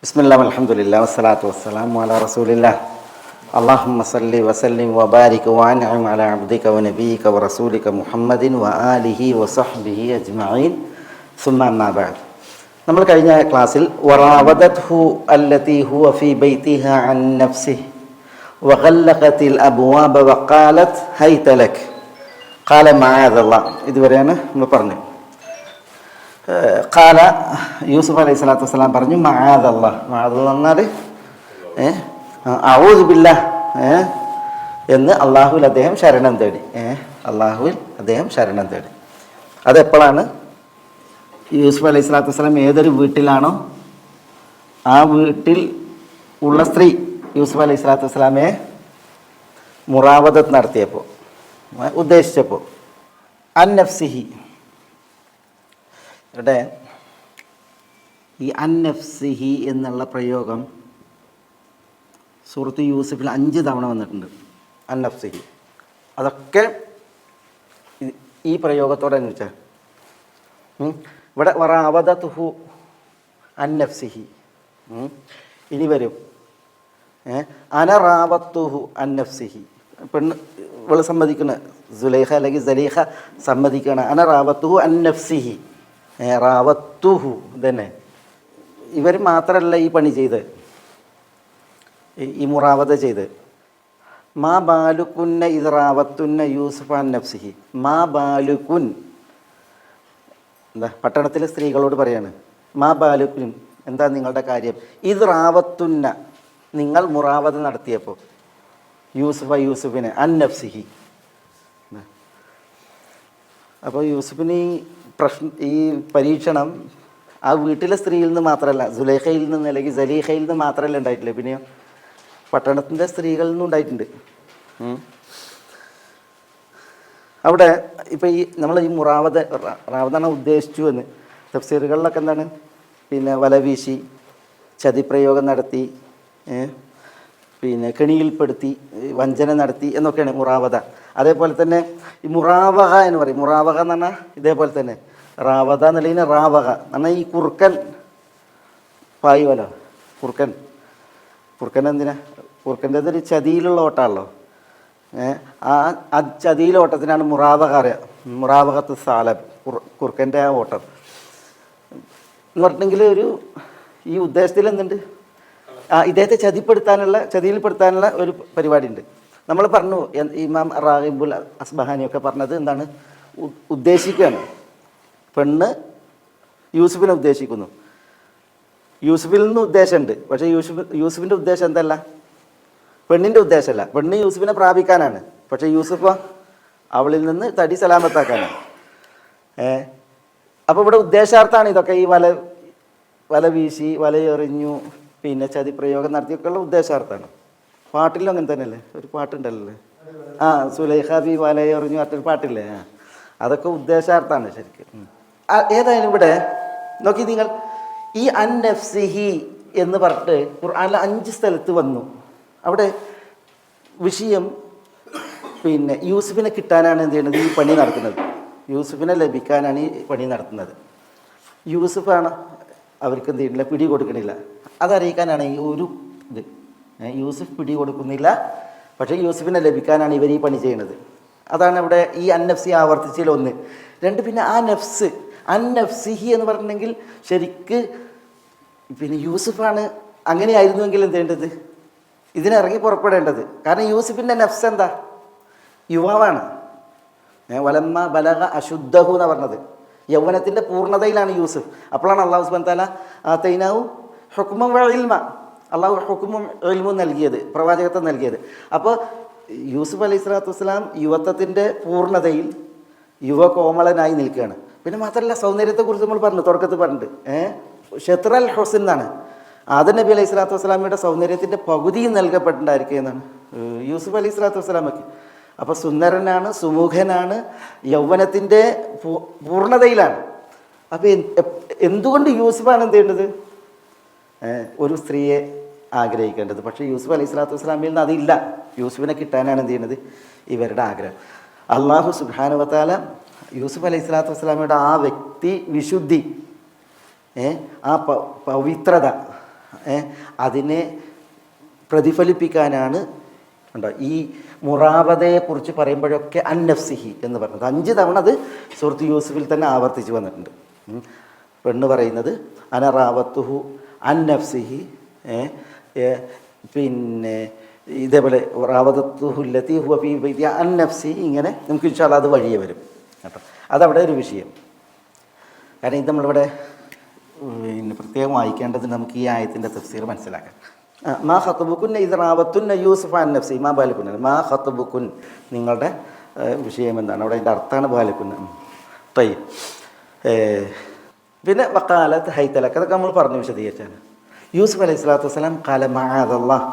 ബിസ്മില്ലാഹി വൽഹംദുലില്ലാഹി വസ്സലാത്തു വസ്സലാമു അലാ റസൂലില്ലാഹ് അല്ലാഹുമ്മ സല്ലി വസല്ലിം വബാരിക് വഅൻഇം അലാ അബ്ദിക വനബിയിക വറസൂലിക മുഹമ്മദിൻ വആലിഹി വസഹ്ബിഹി അജ്മഈൻ സുമ്മ അമ്മാ ബഅദ്. നമ്മൾ കഴിഞ്ഞ ക്ലാസ്സിൽ വറാവദത്ഹു അല്ലതി ഹുവ ഫീ ബൈതിഹാ അൻ നഫ്സിഹി വഗല്ലഖത്തിൽ അബ്വാബ വഖാലത് ഹൈത ലക് ഖാല മഅദല്ലാഹ്. ഇതുവരെയാണ് നമ്മൾ പറഞ്ഞത്. ഖാല യൂസുഫ് അലൈഹി സ്വലാത്തു വസ്സലാം പറഞ്ഞു മഅദല്ലാഹ്. മഅദല്ലാഹ് എന്നാൽ അഊദു ബില്ലാഹ് എന്ന് അള്ളാഹുവിൽ അദ്ദേഹം ശരണം തേടി. അള്ളാഹുവിൽ അദ്ദേഹം ശരണം തേടി. അതെപ്പോഴാണ്? യൂസുഫ് അലൈഹി സ്വലാത്തു വസ്സലാം ഏതൊരു വീട്ടിലാണോ ആ വീട്ടിൽ ഉള്ള സ്ത്രീ യൂസുഫ് അലൈഹി സ്വലാത്തു വസ്സലാമയെ മുറാവദത്ത് നടത്തിയപ്പോൾ, ഉദ്ദേശിച്ചപ്പോൾ, അൻ നഫ്സിഹി, ഇവിടെ ഈ അൻ നഫ്സിഹി എന്നുള്ള പ്രയോഗം സൂറത്ത് യൂസുഫിൽ 5 തവണ വന്നിട്ടുണ്ട്. അൻ നഫ്സിഹി അതൊക്കെ ഈ പ്രയോഗത്തോടെ വെച്ചാൽ ഇവിടെ വറാവദതുഹു അൻ നഫ്സിഹി ഇനി വരും അന റാവത്തുഹു അൻ നഫ്സിഹി. പെണ്ണ് ഇവള് സമ്മതിക്കണ സുലൈഖ അല്ലെങ്കിൽ സലീഖ സമ്മതിക്കണ അന റാവത്തുഹു അൻ നഫ്സിഹി. റാവത്തുഹു തന്നെ ഇവർ മാത്രമല്ല ഈ പണി ചെയ്ത്, ഈ മുറാവത ചെയ്ത്. മാ ബാലുക്കുന്ന ഇത് റാവത്തുന്ന യൂസുഫ് അൻ നഫ്സിഹി. മാ ബാലുക്കുൻ എന്താ പട്ടണത്തിലെ സ്ത്രീകളോട് പറയാണ്. മാ ബാലുക്കുൻ എന്താ നിങ്ങളുടെ കാര്യം? ഇത് റാവത്തുന്ന നിങ്ങൾ മുറാവത നടത്തിയപ്പോൾ യൂസുഫിനെ അൻ നഫ്സിഹി. അപ്പോൾ യൂസുഫിന് ഈ പരീക്ഷണം ആ വീട്ടിലെ സ്ത്രീയിൽ നിന്ന് മാത്രമല്ല, സുലൈഖയിൽ നിന്ന് അല്ലെങ്കിൽ സലീഖയിൽ നിന്ന് മാത്രമല്ല ഉണ്ടായിട്ടില്ല, പിന്നെയോ പട്ടണത്തിൻ്റെ സ്ത്രീകളിൽ നിന്നും ഉണ്ടായിട്ടുണ്ട്. അവിടെ ഇപ്പോൾ ഈ നമ്മൾ ഈ റാവതാണ് ഉദ്ദേശിച്ചു എന്ന് തഫ്സീറുകളിലൊക്കെ എന്താണ്, പിന്നെ വല വീശി, ചതിപ്രയോഗം നടത്തി, പിന്നെ കെണിയിൽപ്പെടുത്തി, വഞ്ചന നടത്തി എന്നൊക്കെയാണ് മുറാവത. അതേപോലെ തന്നെ ഈ മുറാവക എന്ന് പറയും. മുറാവക എന്ന് പറഞ്ഞാൽ ഇതേപോലെ തന്നെ റാവത എന്നുള്ളതിന് റാവക എന്നാൽ ഈ കുറുക്കൻ പായുമല്ലോ, കുറുക്കൻ എന്തിനാ? കുറുക്കൻ്റെ ഒരു ചതിയിലുള്ള ഓട്ടമാണല്ലോ. ആ ചതിയിലെ ഓട്ടത്തിനാണ് മുറാവക അറിയാം. മുറാവകത്ത് സാലബ്, കുറുക്കൻ്റെ ആ ഓട്ടം എന്ന് പറഞ്ഞിട്ടുണ്ടെങ്കിൽ ഈ ഉദ്ദേശത്തിൽ എന്തുണ്ട്? ഇദ്ദേഹത്തെ ചതിയിൽപ്പെടുത്താനുള്ള ഒരു പരിപാടി ഉണ്ട്. നമ്മൾ പറഞ്ഞു, ഇമാം റാഗിബുൽ അസ്ബഹാനിയൊക്കെ പറഞ്ഞത് എന്താണ്? ഉദ്ദേശിക്കുകയാണ്. പെണ്ണ് യൂസുഫിനെ ഉദ്ദേശിക്കുന്നു. യൂസുഫിൽ നിന്ന് ഉദ്ദേശമുണ്ട്, പക്ഷേ യൂസുഫിൻ്റെ ഉദ്ദേശം എന്തല്ല? പെണ്ണിൻ്റെ ഉദ്ദേശമല്ല. പെണ്ണ് യൂസുഫിനെ പ്രാപിക്കാനാണ്, പക്ഷേ യൂസുഫ് അവളിൽ നിന്ന് തടി സലാമത്താക്കാനാണ്. അപ്പോൾ ഇവിടെ ഉദ്ദേശാർത്ഥാണ് ഇതൊക്കെ. ഈ വല വീശി, വലയെറിഞ്ഞു, പിന്നെ ചതിപ്രയോഗം നടത്തിയൊക്കെയുള്ള ഉദ്ദേശാർത്ഥാണ്. പാട്ടിലും അങ്ങനെ തന്നെയല്ലേ, ഒരു പാട്ടുണ്ടല്ലേ, സുലൈഖ ബി വലയെറിഞ്ഞു മറ്റൊരു പാട്ടില്ലേ, അതൊക്കെ ഉദ്ദേശാർത്ഥാണ് ശരിക്കും. ഏതായാലും ഇവിടെ നോക്കി നിങ്ങൾ, ഈ അൻ നഫ്സിഹി എന്ന് പറഞ്ഞിട്ട് ഖുർആനിൽ 5 സ്ഥലത്ത് വന്നു. അവിടെ വിഷയം പിന്നെ യൂസുഫിനെ കിട്ടാനാണ് എന്ത് ചെയ്യുന്നത്? ഈ പണി നടത്തുന്നത്. യൂസുഫിനെ ലഭിക്കാനാണ് ഈ പണി നടത്തുന്നത്. യൂസുഫാണ് അവർക്ക് എന്ത് ചെയ്യുന്നില്ല, പിടി കൊടുക്കണില്ല. അതറിയിക്കാനാണ് ഈ ഒരു ഇത്. യൂസുഫ് പിടി കൊടുക്കുന്നില്ല, പക്ഷേ യൂസുഫിനെ ലഭിക്കാനാണ് ഇവർ ഈ പണി ചെയ്യുന്നത്. അതാണ് ഇവിടെ ഈ അൻ നഫ്സി ആവർത്തിച്ചതിൽ 1. 2 പിന്നെ ആ നഫ്സ് അൻ നഫ്സിഹി എന്ന് പറഞ്ഞിട്ടുണ്ടെങ്കിൽ ശരിക്ക് പിന്നെ യൂസുഫാണ്. അങ്ങനെയായിരുന്നുവെങ്കിൽ എന്ത് ചെയ്യേണ്ടത്? ഇതിനിറങ്ങി പുറപ്പെടേണ്ടത്. കാരണം യൂസുഫിൻ്റെ നഫ്സ് എന്താ? യുവാവാണ്. വലമ്മ ബലഗ അശുദ്ധഹു എന്നാണ് പറഞ്ഞത്. യൗവനത്തിൻ്റെ പൂർണ്ണതയിലാണ് യൂസുഫ്. അപ്പോഴാണ് അള്ളാഹു സുബ്ഹാനഹു വ തആല ആതൈനാഹു ഹുക്മൻ വ ഇൽമ, അള്ളാഹു ഹുക്മും ഇൽമും നൽകിയത്, പ്രവാചകത്വം നൽകിയത്. അപ്പോൾ യൂസുഫ് അലൈഹി സ്വലാത്തു വസ്സലാം യുവത്വത്തിൻ്റെ പൂർണ്ണതയിൽ യുവകോമളനായി നിൽക്കുകയാണ്. പിന്നെ മാത്രമല്ല, സൗന്ദര്യത്തെക്കുറിച്ച് നമ്മൾ പറഞ്ഞു, തുടക്കത്തിൽ പറഞ്ഞിട്ട് ഷെത്രൽ ഹുസൻ എന്നാണ്. ആദം നബി അലൈഹി സ്വലാത്തു വസ്സലാമയുടെ സൗന്ദര്യത്തിൻ്റെ പകുതിയും നൽകപ്പെട്ടിട്ടുണ്ടായിരിക്കുക എന്നാണ് യൂസുഫ് അലൈഹി സ്വലാത്തു വസ്സലാമയ്ക്ക്. അപ്പോൾ സുന്ദരനാണ്, സുമുഖനാണ്, യൗവനത്തിൻ്റെ പൂർണ്ണതയിലാണ്. അപ്പോൾ എന്തുകൊണ്ട് യൂസുഫാണ് എന്ത് ചെയ്യേണ്ടത്? ഒരു സ്ത്രീയെ ആഗ്രഹിക്കേണ്ടത്. പക്ഷേ യൂസുഫ് അലൈഹി സ്വലാത്തു വസ്സലാമിൽ നിന്ന് അതില്ല. യൂസുഫിനെ കിട്ടാനാണ് എന്ത് ചെയ്യുന്നത്? ഇവരുടെ ആഗ്രഹം. അള്ളാഹു സുബ്ഹാനഹു വ തആല യൂസുഫ് അലൈഹി സ്വലാത്തു വസ്സലാമയുടെ ആ വ്യക്തി വിശുദ്ധി, ആ പവിത്രത, അതിനെ പ്രതിഫലിപ്പിക്കാനാണ് ഉണ്ടോ ഈ മുറാബതയെക്കുറിച്ച് പറയുമ്പോഴൊക്കെ അന്നഫ്സിഹി എന്ന് പറഞ്ഞത് 5 തവണ അത് സൂറത്ത് യൂസുഫിൽ തന്നെ ആവർത്തിച്ച് വന്നിട്ടുണ്ട്. പെണ്ണ് പറയുന്നത് അനറാവത്തുഹു അന്നഫ്സിഹി, പിന്നെ ഇതേപോലെ റാവത്തുഹുല്ലത്തി ഹുവ ഫീ ബൈതി അന്നഫ്സി, ഇങ്ങനെ നമുക്ക് ഇൻഷാ അല്ലാഹ് അത് വഴിയെ വരും കേട്ടോ. അതവിടെ ഒരു വിഷയം. കാരണം ഇത് നമ്മളിവിടെ പിന്നെ പ്രത്യേകം വായിക്കേണ്ടത് നമുക്ക് ഈ ആയത്തിൻ്റെ തഫ്സീർ മനസ്സിലാക്കാൻ. മാ ഖത്ബുകുന്ന ഇദ് റാവത്തുന്ന യൂസുഫ അൻ നഫ്സി മാ ബാലകുന്ന, മാ ഖത്ബുകുൻ നിങ്ങളുടെ വിഷയം എന്താണ്, അവിടെ അതിൻ്റെ അർത്ഥമാണ് ബാലകുന്ന. തയ്യ് പിന്നെ വക്കാലത്ത് ഹൈത്തലക്ക്, അതൊക്കെ നമ്മൾ പറഞ്ഞു വിശദീകരിച്ചാണ്. യൂസുഫ് അലൈഹി സ്വലാത്തു വസ്സലാം കാല മഅദല്ലാഹ്,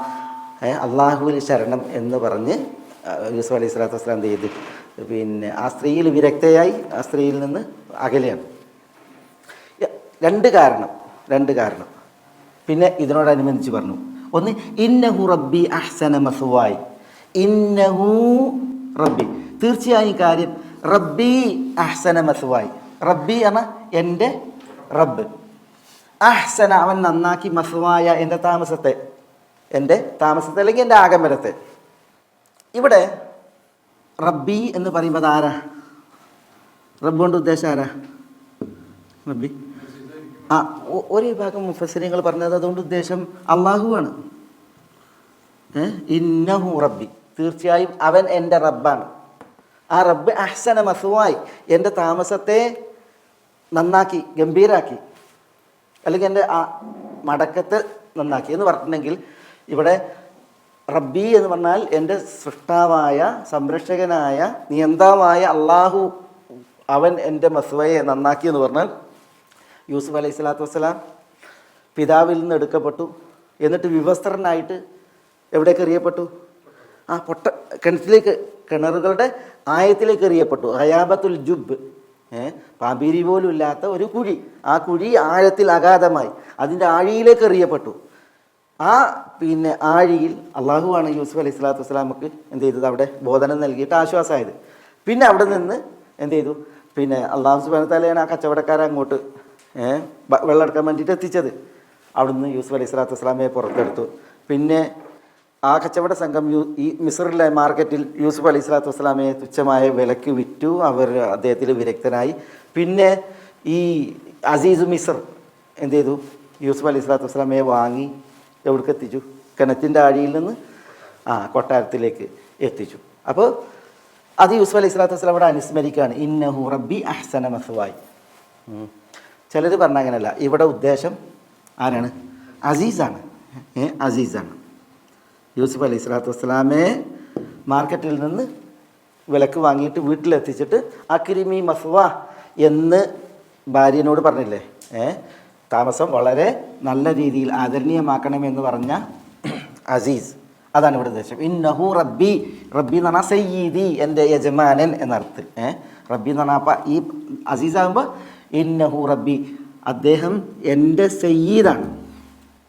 അള്ളാഹുവിൽ ശരണം എന്ന് പറഞ്ഞ് യൂസുഫ് അലൈഹി സ്വലാത്തു വസ്സലാം എന്ത് ചെയ്ത് പിന്നെ ആ സ്ത്രീയിൽ വിരക്തയായി ആ സ്ത്രീയിൽ നിന്ന് അകലെയാണ്. രണ്ട് കാരണം പിന്നെ ഇതിനോടനുബന്ധിച്ച് പറഞ്ഞു. ഒന്ന് ഇന്നഹു റബ്ബി അഹ്സന മസ്വായി, ഇന്നഹു റബ്ബി തീർച്ചയായും കാര്യം, റബ്ബി അഹ്സന മസ്വായി, റബ്ബി എന്ന എൻ്റെ റബ്ബ്, അഹ്സന അവൻ നന്നാക്കി, മസ്വായ എൻ്റെ താമസത്തെ അല്ലെങ്കിൽ എൻ്റെ ആഗമനത്തെ. ഇവിടെ റബ്ബി എന്ന് പറയുമ്പോൾ അതാരാ? റബ്ബ് കൊണ്ട് ഉദ്ദേശം ആരാ? റബ്ബി ഒരു വിഭാഗം മുഫസ്സിരിങ്ങൾ പറഞ്ഞത് അതുകൊണ്ട് ഉദ്ദേശം അള്ളാഹുവാണ്. ഇന്നഹു റബ്ബി തീർച്ചയായും അവൻ എൻ്റെ റബ്ബാണ്. ആ റബ്ബ് അഹ്സന മസ്വായി എൻ്റെ താമസത്തെ നന്നാക്കി, ഗംഭീരാക്കി, അല്ലെങ്കിൽ എൻ്റെ ആ മടക്കത്തെ നന്നാക്കി എന്ന് പറഞ്ഞിട്ടുണ്ടെങ്കിൽ ഇവിടെ റബ്ബി എന്ന് പറഞ്ഞാൽ എൻ്റെ സൃഷ്ടാവായ, സംരക്ഷകനായ, നിയന്താവായ അള്ളാഹു അവൻ എൻ്റെ മസ്വയെ നന്നാക്കി എന്ന് പറഞ്ഞാൽ യൂസുഫ് അലൈഹി സ്വലാത്തു വസ്സലാം പിതാവിൽ നിന്ന് എടുക്കപ്പെട്ടു, എന്നിട്ട് വിവസ്ത്രനായിട്ട് എവിടേക്ക് എറിയപ്പെട്ടു? ആ കിണറ്റിലേക്ക്, കിണറുകളുടെ ആയത്തിലേക്ക് എറിയപ്പെട്ടു. ഹയാബത്തുൽ ജുബ്, പാമ്പീരി പോലും ഇല്ലാത്ത ഒരു കുഴി, ആ കുഴി ആഴത്തിൽ അഗാധമായി അതിൻ്റെ ആഴിയിലേക്ക് എറിയപ്പെട്ടു. ആ പിന്നെ ആഴിയിൽ അള്ളാഹുവാണ് യൂസുഫ് അലൈഹി സ്വലാത്തു വസ്സലാമക്ക് എന്ത് ചെയ്തത്? അവിടെ ബോധനം നൽകിയിട്ട് ആശ്വാസമായത്. പിന്നെ അവിടെ നിന്ന് എന്ത് ചെയ്തു? പിന്നെ അള്ളാഹു സുബ്ഹാനഹു വ തആലയാണ് ആ കച്ചവടക്കാരെ അങ്ങോട്ട് വെള്ളം എടുക്കാൻ വേണ്ടിയിട്ട് എത്തിച്ചത്. അവിടുന്ന് യൂസുഫ് അലൈഹി സ്വലാത്തു വസ്സലാമയെ പുറത്തെടുത്തു. പിന്നെ ആ കച്ചവട സംഘം ഈ മിസ്റിലെ മാർക്കറ്റിൽ യൂസുഫ് അലൈഹി സ്വലാത്തു വസ്സലാമയെ തുച്ഛമായ വിലക്ക് വിറ്റു. അദ്ദേഹത്തിൽ വിരക്തനായി. പിന്നെ ഈ അസീസ് മിസ്ർ എന്ത് ചെയ്തു? യൂസുഫ് അലൈഹി സ്വലാത്തു വസ്സലാമയെ വാങ്ങി എവിടേക്ക് എത്തിച്ചു? കിണറ്റിൻ്റെ ആഴിയിൽ നിന്ന് കൊട്ടാരത്തിലേക്ക് എത്തിച്ചു. അപ്പോൾ അത് യൂസുഫ് അലൈഹി സ്വലാത്തു വസ്സലാം അവിടെ അനുസ്മരിക്കുകയാണ്, ഇന്നഹു റബ്ബി അഹ്സന മസ്വായി. ചിലർ പറഞ്ഞ അങ്ങനെയല്ല, ഇവിടെ ഉദ്ദേശം ആരാണ്? അസീസാണ്. അസീസാണ്. യൂസുഫ് അലൈഹി സ്വലാത്തു വസ്സലാമയെ മാർക്കറ്റിൽ നിന്ന് വിലക്ക് വാങ്ങിയിട്ട് വീട്ടിലെത്തിച്ചിട്ട് അക്രിമി മസ്വ എന്ന് ഭാര്യനോട് പറഞ്ഞില്ലേ, താമസം വളരെ നല്ല രീതിയിൽ ആദരണീയമാക്കണമെന്ന് പറഞ്ഞ അസീസ്, അതാണ് ഇവിടെ ഉദ്ദേശം. ഇന്നഹു റബ്ബി, റബ്ബി എന്ന് പറഞ്ഞാൽ സയ്യിദി, എൻ്റെ യജമാനൻ എന്നർത്ഥം. റബ്ബി എന്ന് പറഞ്ഞാൽ അപ്പം ഈ അസീസാകുമ്പോൾ ഇന്നഹു റബ്ബി, അദ്ദേഹം എൻ്റെ സയ്യിദാണ്,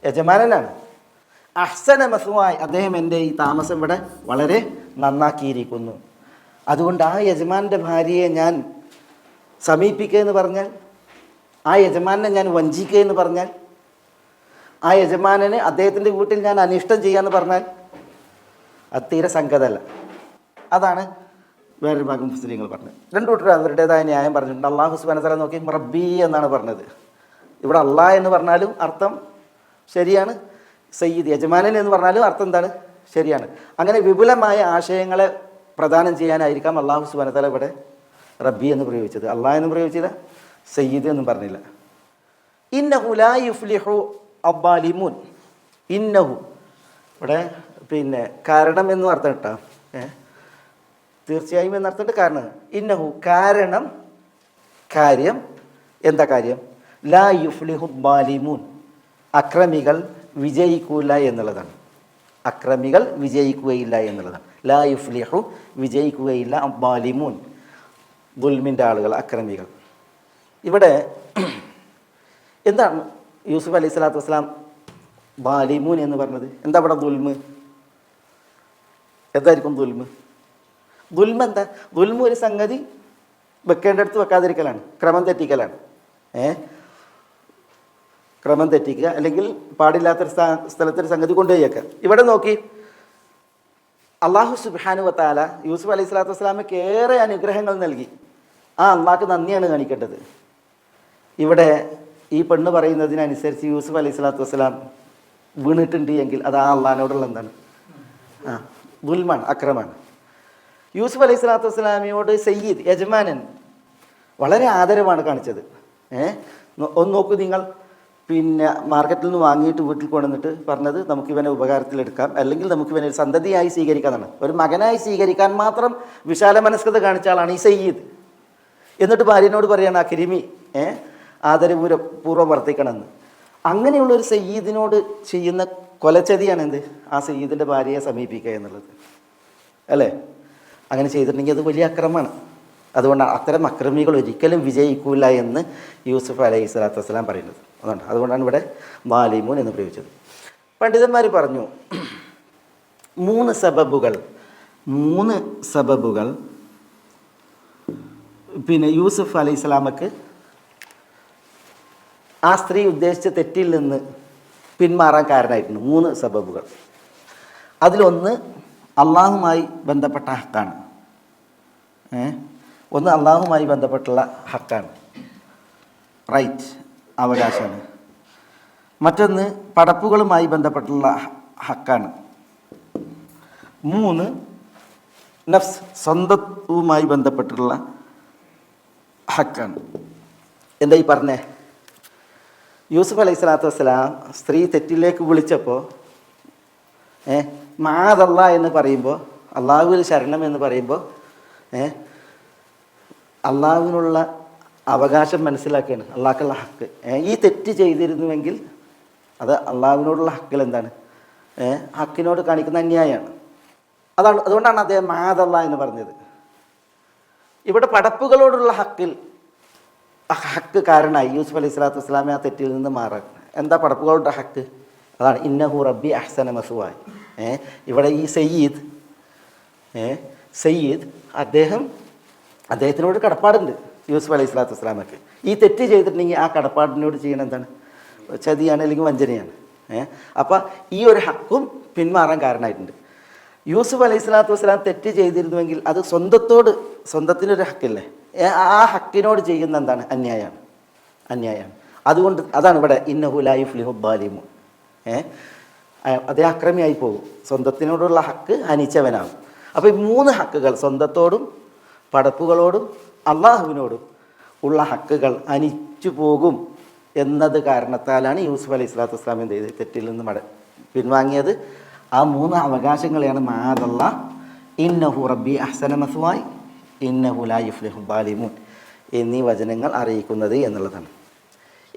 യജമാനനാണ്. അഹ്സന മസ്വായി, അദ്ദേഹം എൻ്റെ ഈ താമസം ഇവിടെ വളരെ നന്നാക്കിയിരിക്കുന്നു. അതുകൊണ്ട് ആ യജമാൻ്റെ ഭാര്യയെ ഞാൻ സമീപിക്കുക എന്ന് പറഞ്ഞാൽ, ആ യജമാനെ ഞാൻ വഞ്ചിക്കുക എന്ന് പറഞ്ഞാൽ, ആ യജമാനന് അദ്ദേഹത്തിൻ്റെ വീട്ടിൽ ഞാൻ അനിഷ്ടം ചെയ്യാന്ന് പറഞ്ഞാൽ അത് തീരെ സംഗതമല്ല. അതാണ് വേറൊരു ഭാഗം മുസ്ലിങ്ങൾ പറഞ്ഞത്. രണ്ടു കൂട്ടർ അവരുടേതായ ന്യായം പറഞ്ഞിട്ടുണ്ട്. അള്ളാഹു സുബ്ഹാനഹു വ തആല നോക്കി റബ്ബി എന്നാണ് പറഞ്ഞത്. ഇവിടെ അള്ളാഹ് എന്ന് പറഞ്ഞാലും അർത്ഥം ശരിയാണ്, സയ്യിദ് യജമാനൻ എന്ന് പറഞ്ഞാലും അർത്ഥം എന്താണ്? ശരിയാണ്. അങ്ങനെ വിപുലമായ ആശയങ്ങളെ പ്രദാനം ചെയ്യാനായിരിക്കാം അള്ളാഹു സുബ്ഹാനഹു വ തആല ഇവിടെ റബ്ബി എന്ന് പ്രയോഗിച്ചത്. അള്ളാഹ് എന്ന് പ്രയോഗിച്ചില്ല, സയ്യിദ് എന്നും പറഞ്ഞില്ല. ഇന്നഹു ലാ യുഫ്ലിഹു അബ്ബാലിമൂൻ, ഇന്നഹു ഇവിടെ പിന്നെ കാരണം എന്നും അർത്ഥം കേട്ടോ, തീർച്ചയായും എന്നർത്ഥമുണ്ട്. കാരണം ഇന്നഹു കാരണം, കാര്യം, എന്താ കാര്യം? ലാ യുഫ്ലിഹു ബാലിമൂൻ, അക്രമികൾ വിജയിക്കൂല എന്നുള്ളതാണ്. അക്രമികൾ വിജയിക്കുകയില്ല എന്നുള്ളതാണ്. ലാ യുഫ്ലിഹു വിജയിക്കുകയില്ല, ബാലിമൂൻ ദുൽമിൻ്റെ ആളുകൾ, അക്രമികൾ. ഇവിടെ എന്താണ് യൂസുഫ് അലൈഹി സ്വലാത്തു വസ്സലാം ബാലിമൂൻ എന്ന് പറഞ്ഞത്? എന്താ ഇവിടെ ദുൽമ്? എന്തായിരിക്കും ദുൽമ്? ദുൽമ എന്താ? ദുൽമ ഒരു സംഗതി വെക്കേണ്ടടുത്ത് വെക്കാതിരിക്കലാണ്, ക്രമം തെറ്റിക്കലാണ്. ക്രമം തെറ്റിക്കുക, അല്ലെങ്കിൽ പാടില്ലാത്തൊരു സ്ഥലത്തൊരു സംഗതി കൊണ്ടുപോയേക്കുക. ഇവിടെ നോക്കി, അള്ളാഹു സുബ്ഹാനഹു വ തആല യൂസുഫ് അലൈഹി സ്വലാത്തു വസ്സലാമയ്ക്ക് ഏറെ അനുഗ്രഹങ്ങൾ നൽകി. ആ അള്ളാഹ്ക്ക് നന്ദിയാണ് കാണിക്കേണ്ടത്. ഇവിടെ ഈ പെണ്ണ് പറയുന്നതിനനുസരിച്ച് യൂസുഫ് അലൈഹി സ്വലാത്തു വസ്സലാം വീണിട്ടുണ്ട് എങ്കിൽ അത് ആ അള്ളാഹിനോടുള്ള എന്താണ്? ദുൽമാണ്, അക്രമാണ്. യൂസുഫ് അലൈഹി സ്വലാത്തു വസ്സലാമിയോട് സയ്യിദ്, യജമാനൻ വളരെ ആദരവാണ് കാണിച്ചത്. ഒന്ന് നോക്കൂ നിങ്ങൾ, പിന്നെ മാർക്കറ്റിൽ നിന്ന് വാങ്ങിയിട്ട് വീട്ടിൽ കൊണ്ടുവന്നിട്ട് പറഞ്ഞത് നമുക്കിവനെ ഉപകാരത്തിലെടുക്കാം, അല്ലെങ്കിൽ നമുക്കിവനെ ഒരു സന്തതിയായി സ്വീകരിക്കാനാണ്, ഒരു മകനായി സ്വീകരിക്കാൻ മാത്രം വിശാല മനസ്കത കാണിച്ച ആളാണ് ഈ സയ്യിദ്. എന്നിട്ട് ഭാര്യനോട് പറയാണ് ആ കരിമി ആദരപൂർവ്വം വർത്തിക്കണമെന്ന്. അങ്ങനെയുള്ളൊരു സയ്യിദിനോട് ചെയ്യുന്ന കൊലച്ചതിയാണ് എന്ത്? ആ സയ്യിദിൻ്റെ ഭാര്യയെ സമീപിക്കുക എന്നുള്ളത്, അല്ലേ? അങ്ങനെ ചെയ്തിട്ടുണ്ടെങ്കിൽ അത് വലിയ അക്രമമാണ്. അതുകൊണ്ടാണ് അത്തരം അക്രമികൾ ഒരിക്കലും വിജയിക്കൂല എന്ന് യൂസുഫ് അലൈഹി സ്വലാത്തു വസ്സലാം പറയുന്നത്. അതുകൊണ്ടാണ് ഇവിടെ വാലിമൂൻ എന്ന് പ്രയോഗിച്ചത്. പണ്ഡിതന്മാർ പറഞ്ഞു, മൂന്ന് സബബുകൾ പിന്നെ യൂസുഫ് അലൈഹി സ്വലാമക്ക് ആ സ്ത്രീ ഉദ്ദേശിച്ച തെറ്റിൽ നിന്ന് പിന്മാറാൻ കാരണമായിട്ടുണ്ട്. 3 സബബുകൾ. അതിലൊന്ന് അള്ളാഹുമായി ബന്ധപ്പെട്ട ഹക്കാണ്. ഒന്ന് അള്ളാഹുമായി ബന്ധപ്പെട്ടുള്ള ഹക്കാണ്, റൈറ്റ്, അവകാശമാണ്. മറ്റൊന്ന് പടപ്പുകളുമായി ബന്ധപ്പെട്ടുള്ള ഹക്കാണ്. 3 നഫ്സ്, സ്വന്തവുമായി ബന്ധപ്പെട്ടുള്ള ഹക്കാണ്. എന്താ ഈ പറഞ്ഞേ? യൂസുഫ് അലൈഹി സ്വലാത്തു വസ്സലാം സ്ത്രീ തെറ്റിലേക്ക് വിളിച്ചപ്പോൾ മാദല്ലാ എന്ന് പറയുമ്പോൾ, അള്ളാഹുവിൽ ശരണം എന്ന് പറയുമ്പോൾ അള്ളാഹുവിനുള്ള അവകാശം മനസ്സിലാക്കുകയാണ്, അള്ളാഹ്ക്കുള്ള ഹക്ക്. ഈ തെറ്റ് ചെയ്തിരുന്നുവെങ്കിൽ അത് അള്ളാഹുവിനോടുള്ള ഹക്കിൽ എന്താണ്? ഹക്കിനോട് കാണിക്കുന്ന അന്യായമാണ്. അതുകൊണ്ടാണ് അദ്ദേഹം മാദല്ലാ എന്ന് പറഞ്ഞത്. ഇവിടെ പടപ്പുകളോടുള്ള ഹക്ക് കാരണമായി യൂസുഫ് അലൈഹി സ്വലാത്തു വസ്സലാമെ ആ തെറ്റിൽ നിന്ന് മാറാൻ. എന്താ പടപ്പുകളുടെ ഹക്ക്? അതാണ് ഇന്നഹു റബ്ബി അഹ്സന മസ്വായി. ഇവിടെ ഈ സയ്യിദ് അദ്ദേഹത്തിനോട് കടപ്പാടുണ്ട് യൂസുഫ് അലൈഹി സ്വലാത്തു വസ്സലാമക്ക്. ഈ തെറ്റ് ചെയ്തിട്ടുണ്ടെങ്കിൽ ആ കടപ്പാടിനോട് ചെയ്യണം എന്താണ്? ചതിയാണ്, അല്ലെങ്കിൽ വഞ്ചനയാണ്. അപ്പം ഈ ഒരു ഹക്കും പിന്മാറാൻ കാരണമായിട്ടുണ്ട്. യൂസുഫ് അലൈഹി സ്വലാത്തു വസ്സലാം തെറ്റ് ചെയ്തിരുന്നുവെങ്കിൽ അത് സ്വന്തത്തിനൊരു ഹക്കില്ലേ, ആ ഹക്കിനോട് ചെയ്യുന്ന എന്താണ്? അന്യായമാണ്. അതുകൊണ്ട് അതാണ് ഇവിടെ ഇന്നഹു ലാ യുഫ്ലിഹു ദ്ദാലിമൂൻ. അതേ അക്രമിയായി പോകും, സ്വന്തത്തിനോടുള്ള ഹക്ക് ഹനിച്ചവനാകും. അപ്പോൾ ഈ 3 ഹക്കുകൾ, സ്വന്തത്തോടും പടപ്പുകളോടും അള്ളാഹുവിനോടും ഉള്ള ഹക്കുകൾ ഹനിച്ചു പോകും എന്നത് കാരണത്താലാണ് യൂസുഫ് അലൈഹി സ്വലാത്തു വസ്സലാം എന്ത് ചെയ്ത് തെറ്റിൽ നിന്ന് പിൻവാങ്ങിയത്. ആ 3 അവകാശങ്ങളെയാണ് മാദല്ലാ, ഇന്നഹു റബ്ബി അഹ്സന മസ്വായി, ഇന്നഹു ലാ യുഫ്ലിഹു ദ്ദാലിമൂൻ എന്നീ വചനങ്ങൾ അറിയിക്കുന്നത് എന്നുള്ളതാണ്.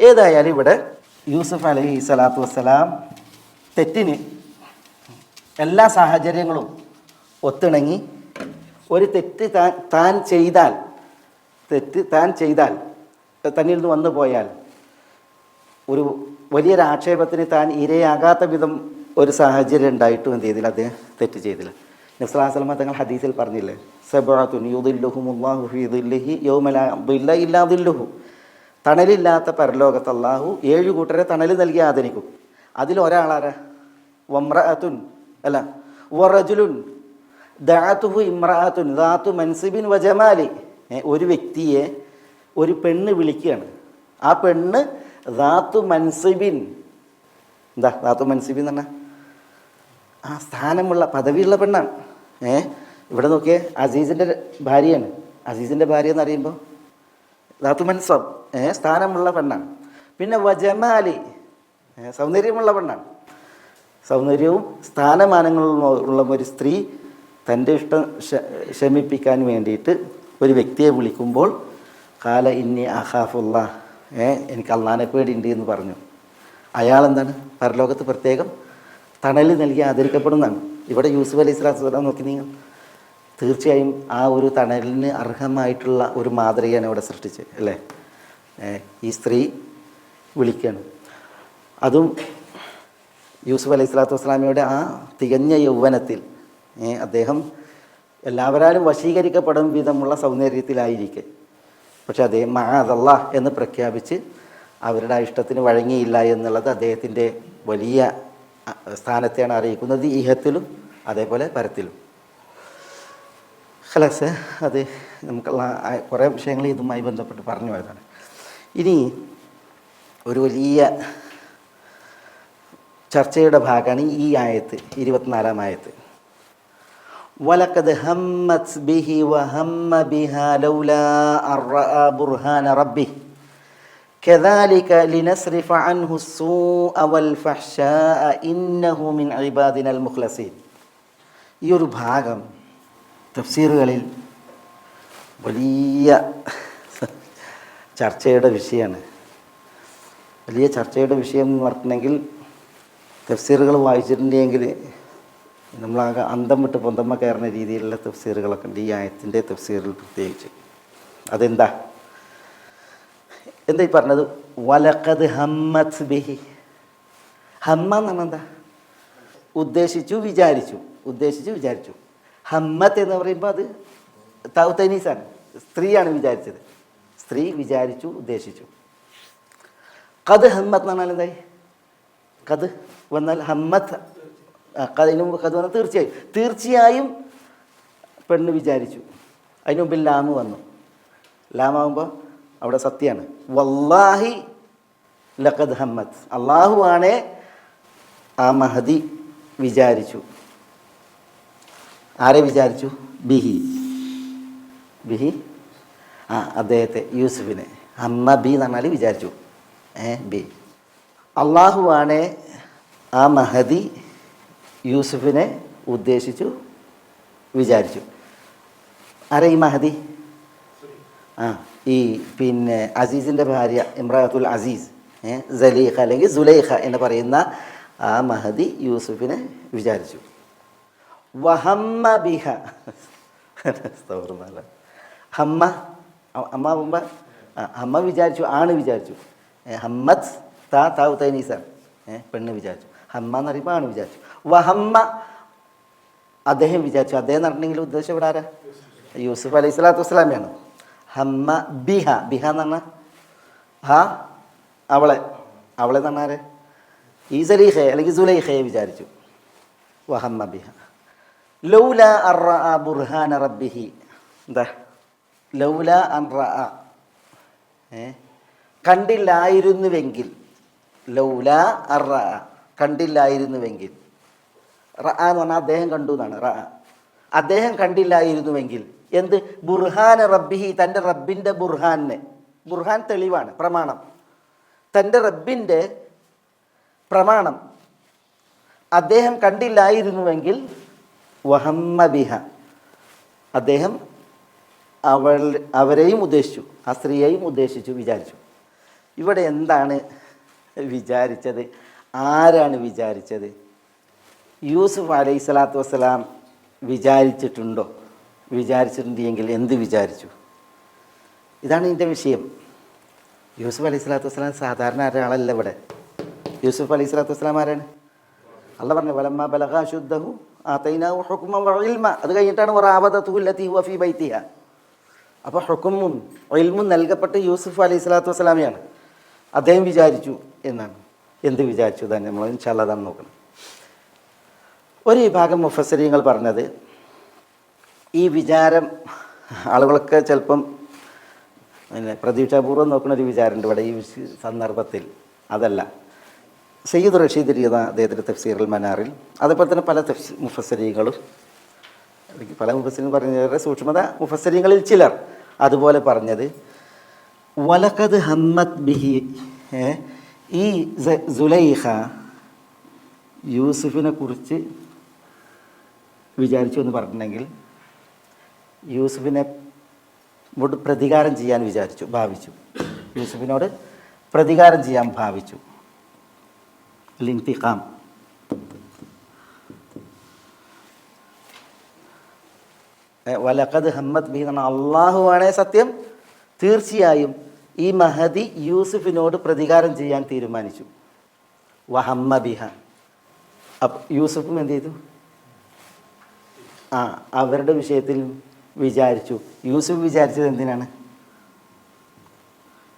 ഏതായാലും ഇവിടെ യൂസുഫ് അലൈഹി സ്വലാത്തു വസ്സലാം തെറ്റിന് എല്ലാ സാഹചര്യങ്ങളും ഒത്തിണങ്ങി ഒരു തെറ്റ് താൻ ചെയ്താൽ തന്നിൽ നിന്ന് വന്നു പോയാൽ ഒരു വലിയൊരു ആക്ഷേപത്തിന് താൻ ഇരയാകാത്ത വിധം ഒരു സാഹചര്യം ഉണ്ടായിട്ടും എന്ത് ചെയ്തില്ല? അദ്ദേഹം തെറ്റ് ചെയ്തില്ല. നബി സ്വല്ലല്ലാഹു അലൈഹി വസല്ലം തങ്ങൾ ഹദീസിൽ പറഞ്ഞില്ലേ, സബഅത്തുൻ യുദില്ലുഹുമുല്ലാഹു ഫീ ദില്ലിഹി യൗമ ലാ ദില്ല ഇല്ലാ ദില്ലുഹു. തണലില്ലാത്ത പരലോകത്ത് അള്ളാഹു 7 കൂട്ടരെ തണൽ നൽകി ആദരിക്കും. അതിലൊരാളാരാ? വമ്രഅത്തുൻ അല്ല വറജുലുൻ ദഅതുഹു ഇമ്രഅത്തുൻ ദാതു മൻസിബിൻ വജമാലി. ഒരു വ്യക്തിയെ ഒരു പെണ്ണ് വിളിക്കുകയാണ്. ആ പെണ്ണ് ദാതു മൻസിബിൻ. എന്താ ദാതു മൻസിബിൻ എന്ന് പറഞ്ഞാൽ? ആ സ്ഥാനമുള്ള, പദവിയുള്ള പെണ്ണാണ്. ഇവിടെ നോക്കിയേ, അസീസിൻ്റെ ഭാര്യയാണ്. അസീസിൻ്റെ ഭാര്യ എന്ന് പറയുമ്പോൾ ദാതു മൻസബ്, സ്ഥാനമുള്ള പെണ്ണാണ്. പിന്നെ വജമാലി, സൗന്ദര്യമുള്ള പെണ്ണാണ്. സൗന്ദര്യവും സ്ഥാനമാനങ്ങളും ഉള്ള ഒരു സ്ത്രീ തൻ്റെ ഇഷ്ടം ശമിപ്പിക്കാൻ വേണ്ടിയിട്ട് ഒരു വ്യക്തിയെ വിളിക്കുമ്പോൾ കാല ഇന്നി അഖാഫുല്ലാ, എനിക്ക് അള്ളാനെ പേടിയുണ്ട് എന്ന് പറഞ്ഞു. അയാളെന്താണ്? പരലോകത്ത് പ്രത്യേകം തണൽ നൽകി ആദരിക്കപ്പെടുന്നതാണ്. ഇവിടെ യൂസുഫ് അലൈഹി സ്വലാത്തു വസ്സലാം നോക്കി നിങ്ങൾ, തീർച്ചയായും ആ ഒരു തണലിന് അർഹമായിട്ടുള്ള ഒരു മാതൃകയാണ് ഇവിടെ സൃഷ്ടിച്ചത്, അല്ലേ? ഈ സ്ത്രീ വിളിക്കുകയാണ്. അതും യൂസുഫ് അലൈഹി സ്വലാത്തു വസ്സലാമയുടെ ആ തികഞ്ഞ യൗവനത്തിൽ അദ്ദേഹം എല്ലാവരും വശീകരിക്കപ്പെടും വിധമുള്ള സൗന്ദര്യത്തിലായിരിക്കെ, പക്ഷെ അദ്ദേഹം മഅദല്ലാഹ് എന്ന് പ്രഖ്യാപിച്ച് അവരുടെ ഇഷ്ടത്തിന് വഴങ്ങിയില്ല എന്നുള്ളത് അദ്ദേഹത്തിൻ്റെ വലിയ സ്ഥാനത്തെയാണ് അറിയിക്കുന്നത്, ഈഹത്തിലും അതേപോലെ പരത്തിലും. ഖലാസ്, അത് നമുക്കുള്ള കുറേ വിഷയങ്ങൾ ഇതുമായി ബന്ധപ്പെട്ട് പറഞ്ഞു പോയതാണ്. ഇനി ഒരു വലിയ ചർച്ചയുടെ ഭാഗമാണ് ഈ ആയത്ത്, 24-ാം ആയത്ത്. വലഖദ് ഹമ്മത് ബിഹി വഹമ്മ ബിഹാ ലൗലാ അർറഅ ബുർഹാന റബ്ബി കദാലിക ലിനസ്രിഫ അൻഹു സ്സൂഅ വൽ ഫഹ്ശാഅ ഇന്നഹു മിൻ ഇബാദിനൽ മുഖ്ലസീൻ. ഈ ഒരു ഭാഗം തഫ്സീറുകളിൽ വലിയ ചർച്ചയുടെ വിഷയമാണ്. വലിയ ചർച്ചയുടെ വിഷയം എന്ന് പറഞ്ഞിട്ടുണ്ടെങ്കിൽ തഫ്സീറുകൾ വായിച്ചിട്ടുണ്ടെങ്കിൽ നമ്മളാകെ അന്തം വിട്ട് പൊന്തമ്മ കയറുന്ന രീതിയിലുള്ള തഫ്സീറുകളൊക്കെ ഉണ്ട് ഈ ആയത്തിൻ്റെ തഫ്സീറിൽ പ്രത്യേകിച്ച്. അതെന്താ ഈ പറഞ്ഞത്? വലഖദ് ഹമ്മത് ബിഹി. ഹമ്മ എന്ന് പറഞ്ഞാൽ എന്താ? ഉദ്ദേശിച്ചു, വിചാരിച്ചു. ഹമ്മത്ത് എന്ന് പറയുമ്പോൾ അത് തൗതനീസാണ്, സ്ത്രീയാണ് വിചാരിച്ചത്. സ്ത്രീ വിചാരിച്ചു, ഉദ്ദേശിച്ചു. ഖദ് ഹമ്മത്ത് എന്ന് പറഞ്ഞാൽ എന്തായി? ഖദ് വന്നാൽ ഹമ്മത്ത്, അതിന് മുമ്പ് ഖദ് വന്നാൽ തീർച്ചയായും പെണ്ണ് വിചാരിച്ചു. അതിന് മുമ്പിൽ ലാമ് വന്നു. ലാമാകുമ്പോൾ അവിടെ സത്യമാണ്. വല്ലാഹി ലഖദ് ഹമ്മത്ത്, അള്ളാഹു ആണേ ആ മഹദി വിചാരിച്ചു. ആരെ വിചാരിച്ചു? ബിഹി അദ്ദേഹത്തെ, യൂസുഫിനെ. ഹമ്മ ബി എന്ന് പറഞ്ഞാൽ വിചാരിച്ചു, ബി. അള്ളാഹു ആണേ ആ മഹദി യൂസുഫിനെ ഉദ്ദേശിച്ചു, വിചാരിച്ചു. ആരെ ഈ മഹദി? ഈ പിന്നെ അസീസിൻ്റെ ഭാര്യ ഇമ്രാത്തുൽ അസീസ്, സലീഖ അല്ലെങ്കിൽ സുലൈഖ എന്ന് പറയുന്ന ആ മഹദി യൂസുഫിനെ വിചാരിച്ചു. വഹമ്മ ബിഹ, ഹമ്മ മുമ്പ് ഹമ്മ വിചാരിച്ചു, ആണ് വിചാരിച്ചു. ഹമ്മത്ത് തൈനീസാണ്, പെണ്ണ് വിചാരിച്ചു. ഹമ്മ എന്ന് പറയുമ്പോൾ ആണ് വിചാരിച്ചു. വഹമ്മ അദ്ദേഹം വിചാരിച്ചു. അദ്ദേഹം നടന്നെങ്കിൽ ഉദ്ദേശം ഇവിടെ ആരാ? യൂസുഫ് അലൈഹി സ്വലാത്തു വസ്സലാമയാണ്. ഹമ്മ ബിഹ എന്ന് പറഞ്ഞാൽ അവളെ എന്ന് പറഞ്ഞാൽ ആരെ? ഈ സലീഖയെ അല്ലെങ്കിൽ സുലൈഖയെ വിചാരിച്ചു. വഹമ്മ ബിഹ ലൗലാ അർറഅ ബുർഹാന റബ്ബിഹി. എന്താ ലൗലാ അർറഅ? കണ്ടില്ലായിരുന്നുവെങ്കിൽ. ലൗലാ അർറഅ, കണ്ടില്ലായിരുന്നുവെങ്കിൽ. റഅ എന്ന് പറഞ്ഞാൽ അദ്ദേഹം കണ്ടു എന്നാണ്. റഅ, അദ്ദേഹം കണ്ടില്ലായിരുന്നുവെങ്കിൽ എന്ത്? ബുർഹാന റബ്ബിഹി, തൻ്റെ റബ്ബിൻ്റെ ബുർഹാനെ. ബുർഹാൻ തെളിവാണ്, പ്രമാണം. തൻ്റെ റബ്ബിൻ്റെ പ്രമാണം അദ്ദേഹം കണ്ടില്ലായിരുന്നുവെങ്കിൽ വഹമ്മ ബിഹ, അദ്ദേഹം അവരെയും ഉദ്ദേശിച്ചു, ആ സ്ത്രീയെയും ഉദ്ദേശിച്ചു, വിചാരിച്ചു. ഇവിടെ എന്താണ് വിചാരിച്ചത്? ആരാണ് വിചാരിച്ചത്? യൂസുഫ് അലൈഹി സ്വലാത്തു വസ്സലാം വിചാരിച്ചിട്ടുണ്ടോ? വിചാരിച്ചിട്ടുണ്ടെങ്കിൽ എന്ത് വിചാരിച്ചു? ഇതാണ് ഇതിൻ്റെ വിഷയം. യൂസുഫ് അലൈഹി സ്വലാത്തു വസ്സലാം സാധാരണ ഒരാളല്ല ഇവിടെ. യൂസുഫ് അലൈഹി സ്വലാത്തു വസ്സലാം ആരാണ്? അള്ളാഹ് പറഞ്ഞു വലമ്മ ബലഗ അശുദ്ധഹു ആതൈനാഹു ഹുക്മൻ വഇൽമ. അത് കഴിഞ്ഞിട്ടാണ് വറാവദതുഹു അല്ലതി ഹുവ ഫീ ബൈതിഹ. അപ്പോൾ ഹുക്മും ഇൽമും നൽകപ്പെട്ട യൂസുഫ് അലൈഹി സ്വലാത്തു വസ്സലാമയാണ്. അദ്ദേഹം വിചാരിച്ചു എന്നാണ്. എന്ത് വിചാരിച്ചു? തന്നെ നമ്മൾ ഇൻഷാ അല്ലാഹ് അതാണ് നോക്കണം. ഒരു വിഭാഗം മുഫസ്സിരീങ്ങൾ പറഞ്ഞത്, ഈ വിചാരം ആളുകളൊക്കെ ചിലപ്പം പിന്നെ പ്രതീക്ഷാപൂർവ്വം നോക്കുന്നൊരു വിചാരമുണ്ട് ഇവിടെ ഈ സന്ദർഭത്തിൽ. അതല്ല, സയ്യിദ് റഷീദ് റിദ അദ്ദേഹത്തിൻ്റെ തഫ്സീറുൽ മനാറിൽ, അതുപോലെ തന്നെ പല മുഫസ്സിരീങ്ങളും, പല മുഫസ്സിരീങ്ങൾ പറഞ്ഞ സൂക്ഷ്മത മുഫസ്സിരീങ്ങളിൽ ചിലർ അതുപോലെ പറഞ്ഞത്, വലഖദ് ഹമ്മത് ബിഹി, ഈ സുലൈഖ യൂസുഫിനെ കുറിച്ച് വിചാരിച്ചു എന്ന് പറഞ്ഞിട്ടുണ്ടെങ്കിൽ യൂസുഫിനോട് പ്രതികാരം ചെയ്യാൻ ഭാവിച്ചു. യൂസുഫിനോട് പ്രതികാരം ചെയ്യാൻ ഭാവിച്ചു. ലിൻതിഖാം. വലഖദ് ഹമ്മത് ബിഹി എന്നാണ്. അള്ളാഹുവാണേ സത്യം, തീർച്ചയായും ഈ മഹദി യൂസുഫിനോട് പ്രതികാരം ചെയ്യാൻ തീരുമാനിച്ചു. വഹമ്മ ബിഹ. അപ്പം യൂസുഫും എന്ത് ചെയ്തു? അവരുടെ വിഷയത്തിൽ വിചാരിച്ചു. യൂസുഫ് വിചാരിച്ചത് എന്തിനാണ്?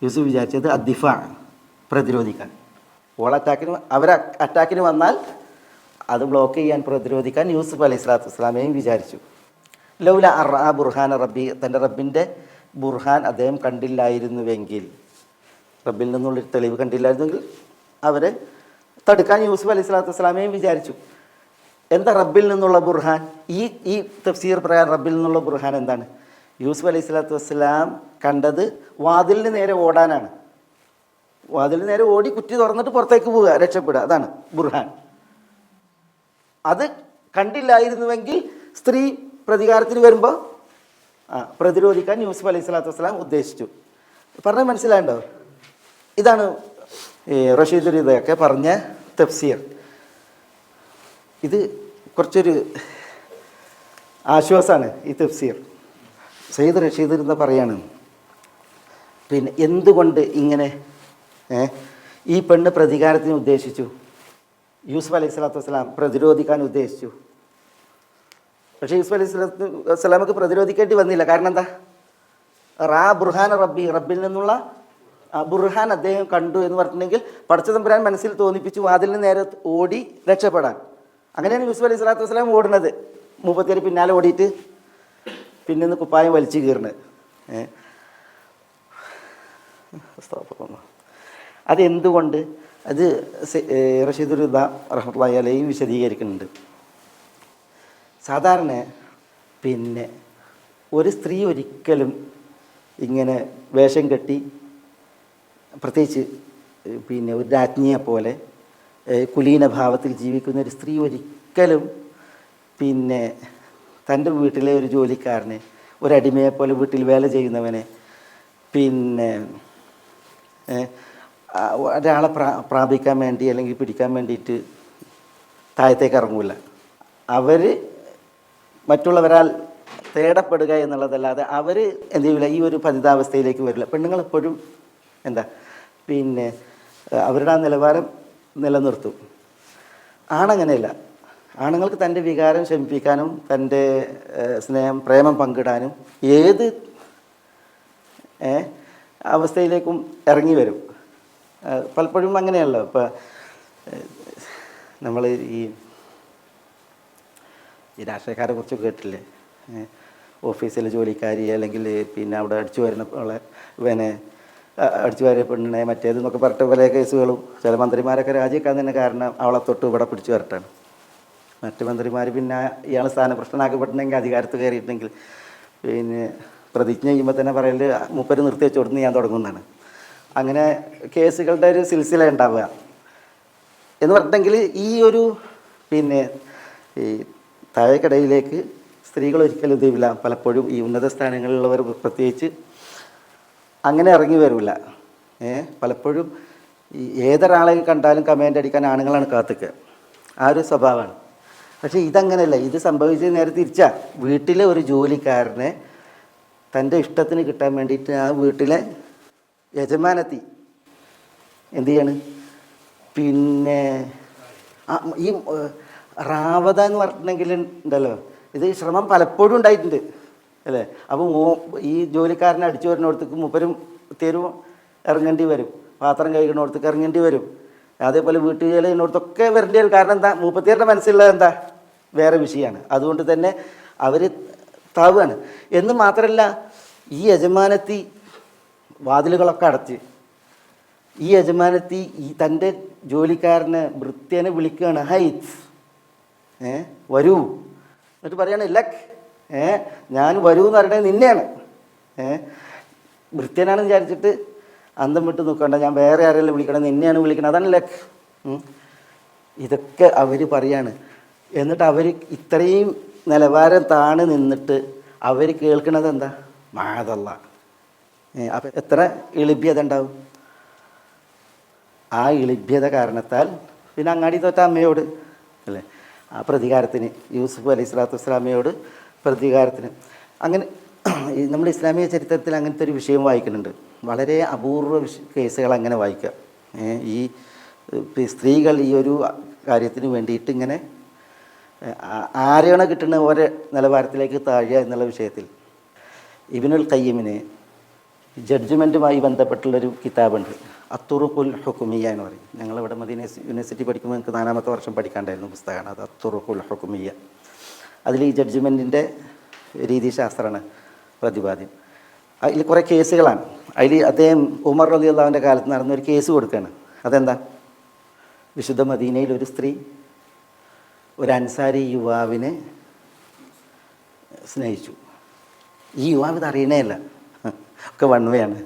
യൂസുഫ് വിചാരിച്ചത് അദ്ദിഫ, പ്രതിരോധിക്കാൻ. അവർ അറ്റാക്കിന് വന്നാൽ അത് ബ്ലോക്ക് ചെയ്യാൻ, പ്രതിരോധിക്കാൻ യൂസുഫ് അലൈഹി സ്വലാത്തു വസ്സലാമയും വിചാരിച്ചു. ലൗല അറാ ബുർഹാൻ റബ്ബി, തൻ്റെ റബ്ബിൻ്റെ ബുർഹാൻ അദ്ദേഹം കണ്ടില്ലായിരുന്നുവെങ്കിൽ, റബ്ബിൽ നിന്നുള്ളൊരു തെളിവ് കണ്ടില്ലായിരുന്നെങ്കിൽ അവരെ തടുക്കാൻ യൂസുഫ് അലൈഹി സ്വലാത്തു വസ്സലാമയും വിചാരിച്ചു. എന്താ റബ്ബിൽ നിന്നുള്ള ബുർഹാൻ? ഈ തഫ്സീർ പ്രകാരം റബ്ബിൽ നിന്നുള്ള ബുർഹാൻ എന്താണ്? യൂസുഫ് അലൈഹി സ്വലാത്തു വസ്സലാം കണ്ടത് വാതിലിന് നേരെ ഓടാനാണ്. വാതിലിന് നേരെ ഓടി കുറ്റി തുറന്നിട്ട് പുറത്തേക്ക് പോവുക, രക്ഷപ്പെടുക, അതാണ് ബുർഹാൻ. അത് കണ്ടില്ലായിരുന്നുവെങ്കിൽ സ്ത്രീ പ്രതികാരത്തിന് വരുമ്പോൾ പ്രതിരോധിക്കാൻ യൂസുഫ് അലൈഹി സ്വലാത്തു വസ്സലാം ഉദ്ദേശിച്ചു. പറഞ്ഞാൽ മനസ്സിലായല്ലോ? ഇതാണ് റഷീദ് റിദയൊക്കെ പറഞ്ഞ തഫ്സീർ. ഇത് കുറച്ചൊരു ആശ്വാസമാണ് ഈ തഫ്സീർ. സയ്യിദ് റഷീദ് റിദ പറയാണ്, പിന്നെ എന്തുകൊണ്ട് ഇങ്ങനെ ഈ പെണ്ണ് പ്രതികാരത്തിന് ഉദ്ദേശിച്ചു, യൂസുഫ് അലൈഹി സ്വലാത്തു വസ്സലാം പ്രതിരോധിക്കാൻ ഉദ്ദേശിച്ചു. പക്ഷേ യൂസുഫ് അലൈഹി സ്വലാത്തു വസ്സലാമക്ക് പ്രതിരോധിക്കേണ്ടി വന്നില്ല. കാരണം എന്താ? റാ ബുർഹാൻ റബ്ബി, റബ്ബിൽ നിന്നുള്ള ബുർഹാൻ അദ്ദേഹം കണ്ടു എന്ന് പറഞ്ഞിട്ടുണ്ടെങ്കിൽ പടച്ചതമ്പുരാൻ മനസ്സിൽ തോന്നിപ്പിച്ചു വാതിലിന് നേരെ ഓടി രക്ഷപ്പെടാൻ. അങ്ങനെയാണ് യൂസുഫ് അലൈഹി സ്വലാത്തു വസ്സലാം ഓടുന്നത്. മൂപ്പത്തിയാർ പിന്നാലെ ഓടിയിട്ട് പിന്നെ നിന്ന് കുപ്പായം വലിച്ചു കീറുന്നത്. അതെന്തുകൊണ്ട്? അത് റഷീദ് റിദ റഹ്മത്തുള്ളാഹി അലൈഹി വിശദീകരിക്കുന്നുണ്ട്. സാധാരണ പിന്നെ ഒരു സ്ത്രീ ഒരിക്കലും ഇങ്ങനെ വേഷം കെട്ടി, പ്രത്യേകിച്ച് പിന്നെ ഒരു രാജ്ഞിയെ പോലെ കുലീന ഭാവത്തിൽ ജീവിക്കുന്ന ഒരു സ്ത്രീ ഒരിക്കലും പിന്നെ തൻ്റെ വീട്ടിലെ ഒരു ജോലിക്കാരനെ, ഒരടിമയെപ്പോലെ വീട്ടിൽ വേല ചെയ്യുന്നവനെ, പിന്നെ ഒരാളെ പ്രാപിക്കാൻ വേണ്ടി അല്ലെങ്കിൽ പിടിക്കാൻ വേണ്ടിയിട്ട് താഴത്തേക്ക് ഇറങ്ങില്ല. അവർ മറ്റുള്ളവരാൽ തേടപ്പെടുക എന്നുള്ളതല്ലാതെ അവർ എന്ത് ചെയ്യില്ല, ഈ ഒരു പതിതാവസ്ഥയിലേക്ക് വരില്ല. പെണ്ണുങ്ങളെപ്പോഴും എന്താ പിന്നെ അവരുടെ ആ നിലവാരം നിലനിർത്തും. ആണങ്ങനെയല്ല. ആണുങ്ങൾക്ക് തൻ്റെ വികാരം ശമിപ്പിക്കാനും തൻ്റെ സ്നേഹം പ്രേമം പങ്കിടാനും ഏത് അവസ്ഥയിലേക്കും ഇറങ്ങി വരും. പലപ്പോഴും അങ്ങനെയല്ലോ. ഇപ്പം നമ്മൾ ഈ രാഷ്ട്രീയക്കാരെ കുറിച്ച് കേട്ടില്ലേ? ഓഫീസിലെ ജോലിക്കാരി അല്ലെങ്കിൽ പിന്നെ അവിടെ അടിച്ചു വരുന്ന പിന്നെ അടിച്ചു വാരിയ പെണ്ണിനെ മറ്റേതെന്നൊക്കെ പറഞ്ഞിട്ട് പല കേസുകളും. ചില മന്ത്രിമാരൊക്കെ രാജിവെക്കാൻ തന്നെ കാരണം അവളെ തൊട്ട് ഇവിടെ പിടിച്ചു വരട്ടാണ്. മറ്റു മന്ത്രിമാർ പിന്നെ ഇയാൾ സ്ഥാനഭ്രഷ്ടനാക്കപ്പെട്ടിട്ടുണ്ടെങ്കിൽ അധികാരത്ത് കയറിയിട്ടുണ്ടെങ്കിൽ പിന്നെ പ്രതിജ്ഞ ചെയ്യുമ്പോൾ തന്നെ പറയൽ മൂപ്പര് നിർത്തി വെച്ച് കൊടുത്ത് ഞാൻ തുടങ്ങുന്നതാണ്. അങ്ങനെ കേസുകളുടെ ഒരു സിൽസില ഉണ്ടാവുക എന്ന് പറഞ്ഞിട്ടുണ്ടെങ്കിൽ ഈ ഒരു പിന്നെ ഈ താഴേക്കടയിലേക്ക് സ്ത്രീകൾ ഒരിക്കലും ഇതില്ല. പലപ്പോഴും ഈ ഉന്നത സ്ഥാനങ്ങളിലുള്ളവർ പ്രത്യേകിച്ച് അങ്ങനെ ഇറങ്ങി വരില്ല. പലപ്പോഴും ഈ ഏതൊരാളെ കണ്ടാലും കമൻ്റ് അടിക്കാൻ ആണുങ്ങളാണ് കാത്തിക്കുക. ആ ഒരു സ്വഭാവമാണ്. പക്ഷേ ഇതങ്ങനെയല്ല. ഇത് സംഭവിച്ചത് നേരെ തിരിച്ചാ. വീട്ടിലെ ഒരു ജോലിക്കാരനെ തൻ്റെ ഇഷ്ടത്തിന് കിട്ടാൻ വേണ്ടിയിട്ട് ആ വീട്ടിലെ യജമാനത്തി എന്തു ചെയ്യാണ്, പിന്നെ ഈ റാവത എന്ന് പറഞ്ഞിട്ടുണ്ടെങ്കിൽ ഉണ്ടല്ലോ, ഇത് ശ്രമം പലപ്പോഴും ഉണ്ടായിട്ടുണ്ട് അല്ലേ. അപ്പോൾ ഈ ജോലിക്കാരനെ അടിച്ചു വരുന്നിടത്തേക്ക് മൂപ്പരും തെരുവും ഇറങ്ങേണ്ടി വരും, പാത്രം കഴുകുന്നിടത്തേക്ക് ഇറങ്ങേണ്ടി വരും, അതേപോലെ വീട്ടു ജോലി ചെയ്യുന്നിടത്തൊക്കെ വരേണ്ടി വരും. കാരണം എന്താ? മൂപ്പത്തിയാരുടെ മനസ്സിലുള്ളത് എന്താ? വേറെ വിഷയമാണ്. അതുകൊണ്ട് തന്നെ അവർ താവുകയാണ്. എന്ന് മാത്രമല്ല, ഈ യജമാനത്തി വാതിലുകളൊക്കെ അടച്ച് ഈ യജമാനത്തി ഈ തൻ്റെ ജോലിക്കാരനെ ഭൃത്യനെ വിളിക്കുകയാണ്, ഹൈറ്റ് വരൂ, എന്നിട്ട് പറയാണ് ലക്ക് ഞാൻ വരൂ എന്ന് പറയണത് നിന്നെയാണ്. ഭൃത്യനാണെന്ന് വിചാരിച്ചിട്ട് അന്തം വിട്ട് നിൽക്കണ്ട, ഞാൻ വേറെ ആരെല്ലാം വിളിക്കണം, നിന്നെയാണ് വിളിക്കണം, അതാണ് ലക്ക്. ഇതൊക്കെ അവർ പറയാണ്. എന്നിട്ട് അവർ ഇത്രയും നിലവാരം താണു നിന്നിട്ട് അവർ കേൾക്കണത് എന്താ? മാതല്ല. അപ്പം എത്ര എളിഭ്യത ഉണ്ടാവും. ആ എളിഭ്യത കാരണത്താൽ പിന്നെ അങ്ങാടി തോറ്റ അമ്മയോട് അല്ലേ ആ പ്രതികാരത്തിന്, യൂസുഫ് അലൈഹി സ്വലാത്തു വസ്സലാമയോട് പ്രതികാരത്തിന്. അങ്ങനെ നമ്മുടെ ഇസ്ലാമിക ചരിത്രത്തിൽ അങ്ങനത്തെ ഒരു വിഷയം വായിക്കുന്നുണ്ട്. വളരെ അപൂർവ കേസുകൾ അങ്ങനെ വായിക്കുക. ഈ സ്ത്രീകൾ ഈ ഒരു കാര്യത്തിന് വേണ്ടിയിട്ട് ഇങ്ങനെ ആരെയാണ് കിട്ടുന്ന ഓരോ നിലവാരത്തിലേക്ക് താഴുക എന്നുള്ള വിഷയത്തിൽ ഇബ്നുൽ ഖയ്യിമിന് ജഡ്ജ്മെൻറ്റുമായി ബന്ധപ്പെട്ടുള്ളൊരു കിതാബുണ്ട്. അത്തുറുഖുൽ ഹുക്കുമിയ എന്ന് പറയും. ഞങ്ങളിവിടെ മദീന യൂണിവേഴ്സിറ്റി പഠിക്കുമ്പോൾ എനിക്ക് 4ാമത്തെ വർഷം പഠിക്കാണ്ടായിരുന്നു പുസ്തകമാണ് അത്, അത്തുറുഖുൽ ഹുക്കുമിയ. അതിൽ ഈ ജഡ്ജ്മെൻറ്റിൻ്റെ രീതിശാസ്ത്രമാണ് പ്രതിപാദ്യം. അതിൽ കുറേ കേസുകളാണ്. അതിൽ അദ്ദേഹം ഉമർ റളിയല്ലാഹുവിൻ്റെ കാലത്ത് നടന്ന ഒരു കേസ് കൊടുക്കുകയാണ്. അതെന്താ? വിശുദ്ധ മദീനയിൽ ഒരു സ്ത്രീ ഒരു അൻസാരി യുവാവിനെ സ്നേഹിച്ചു. ഈ യുവാവ് ഇത് അറിയണേയല്ല, ഒക്കെ വൺവേയാണ്.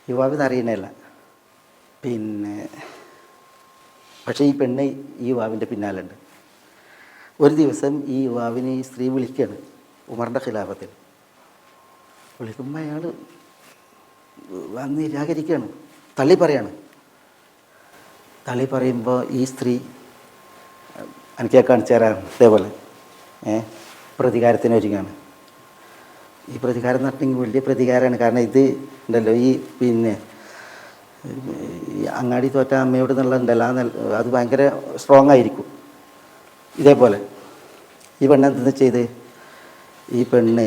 യുവാവ് ഇത് അറിയണേയല്ല. പിന്നെ പക്ഷേ ഈ പെണ്ണ് ഈ യുവാവിൻ്റെ പിന്നാലുണ്ട്. ഒരു ദിവസം ഈ യുവാവിനെ ഈ സ്ത്രീ വിളിക്കുകയാണ് ഉമറിൻ്റെ ഖിലാഫത്തിൽ. വിളിക്കുമ്പോൾ അയാൾ വന്ന് നിരാകരിക്കുകയാണ്, തള്ളി പറയാണ്. തള്ളി പറയുമ്പോൾ ഈ സ്ത്രീ എനിക്ക് കാണിച്ചു തരാം ഇതേപോലെ പ്രതികാരത്തിന് ഒരുങ്ങാണ്. ഈ പ്രതികാരം നടത്തിയെങ്കിൽ വലിയ പ്രതികാരമാണ്. കാരണം ഇത് ഉണ്ടല്ലോ, ഈ പിന്നെ ഈ അങ്ങാടി തോറ്റ അമ്മയോട് എന്നുള്ളതുണ്ടല്ലോ, അത് ഭയങ്കര സ്ട്രോങ് ആയിരിക്കും. ഇതേപോലെ ഈ പെണ്ണ് എന്തെന്ന് ചെയ്ത്, ഈ പെണ്ണ്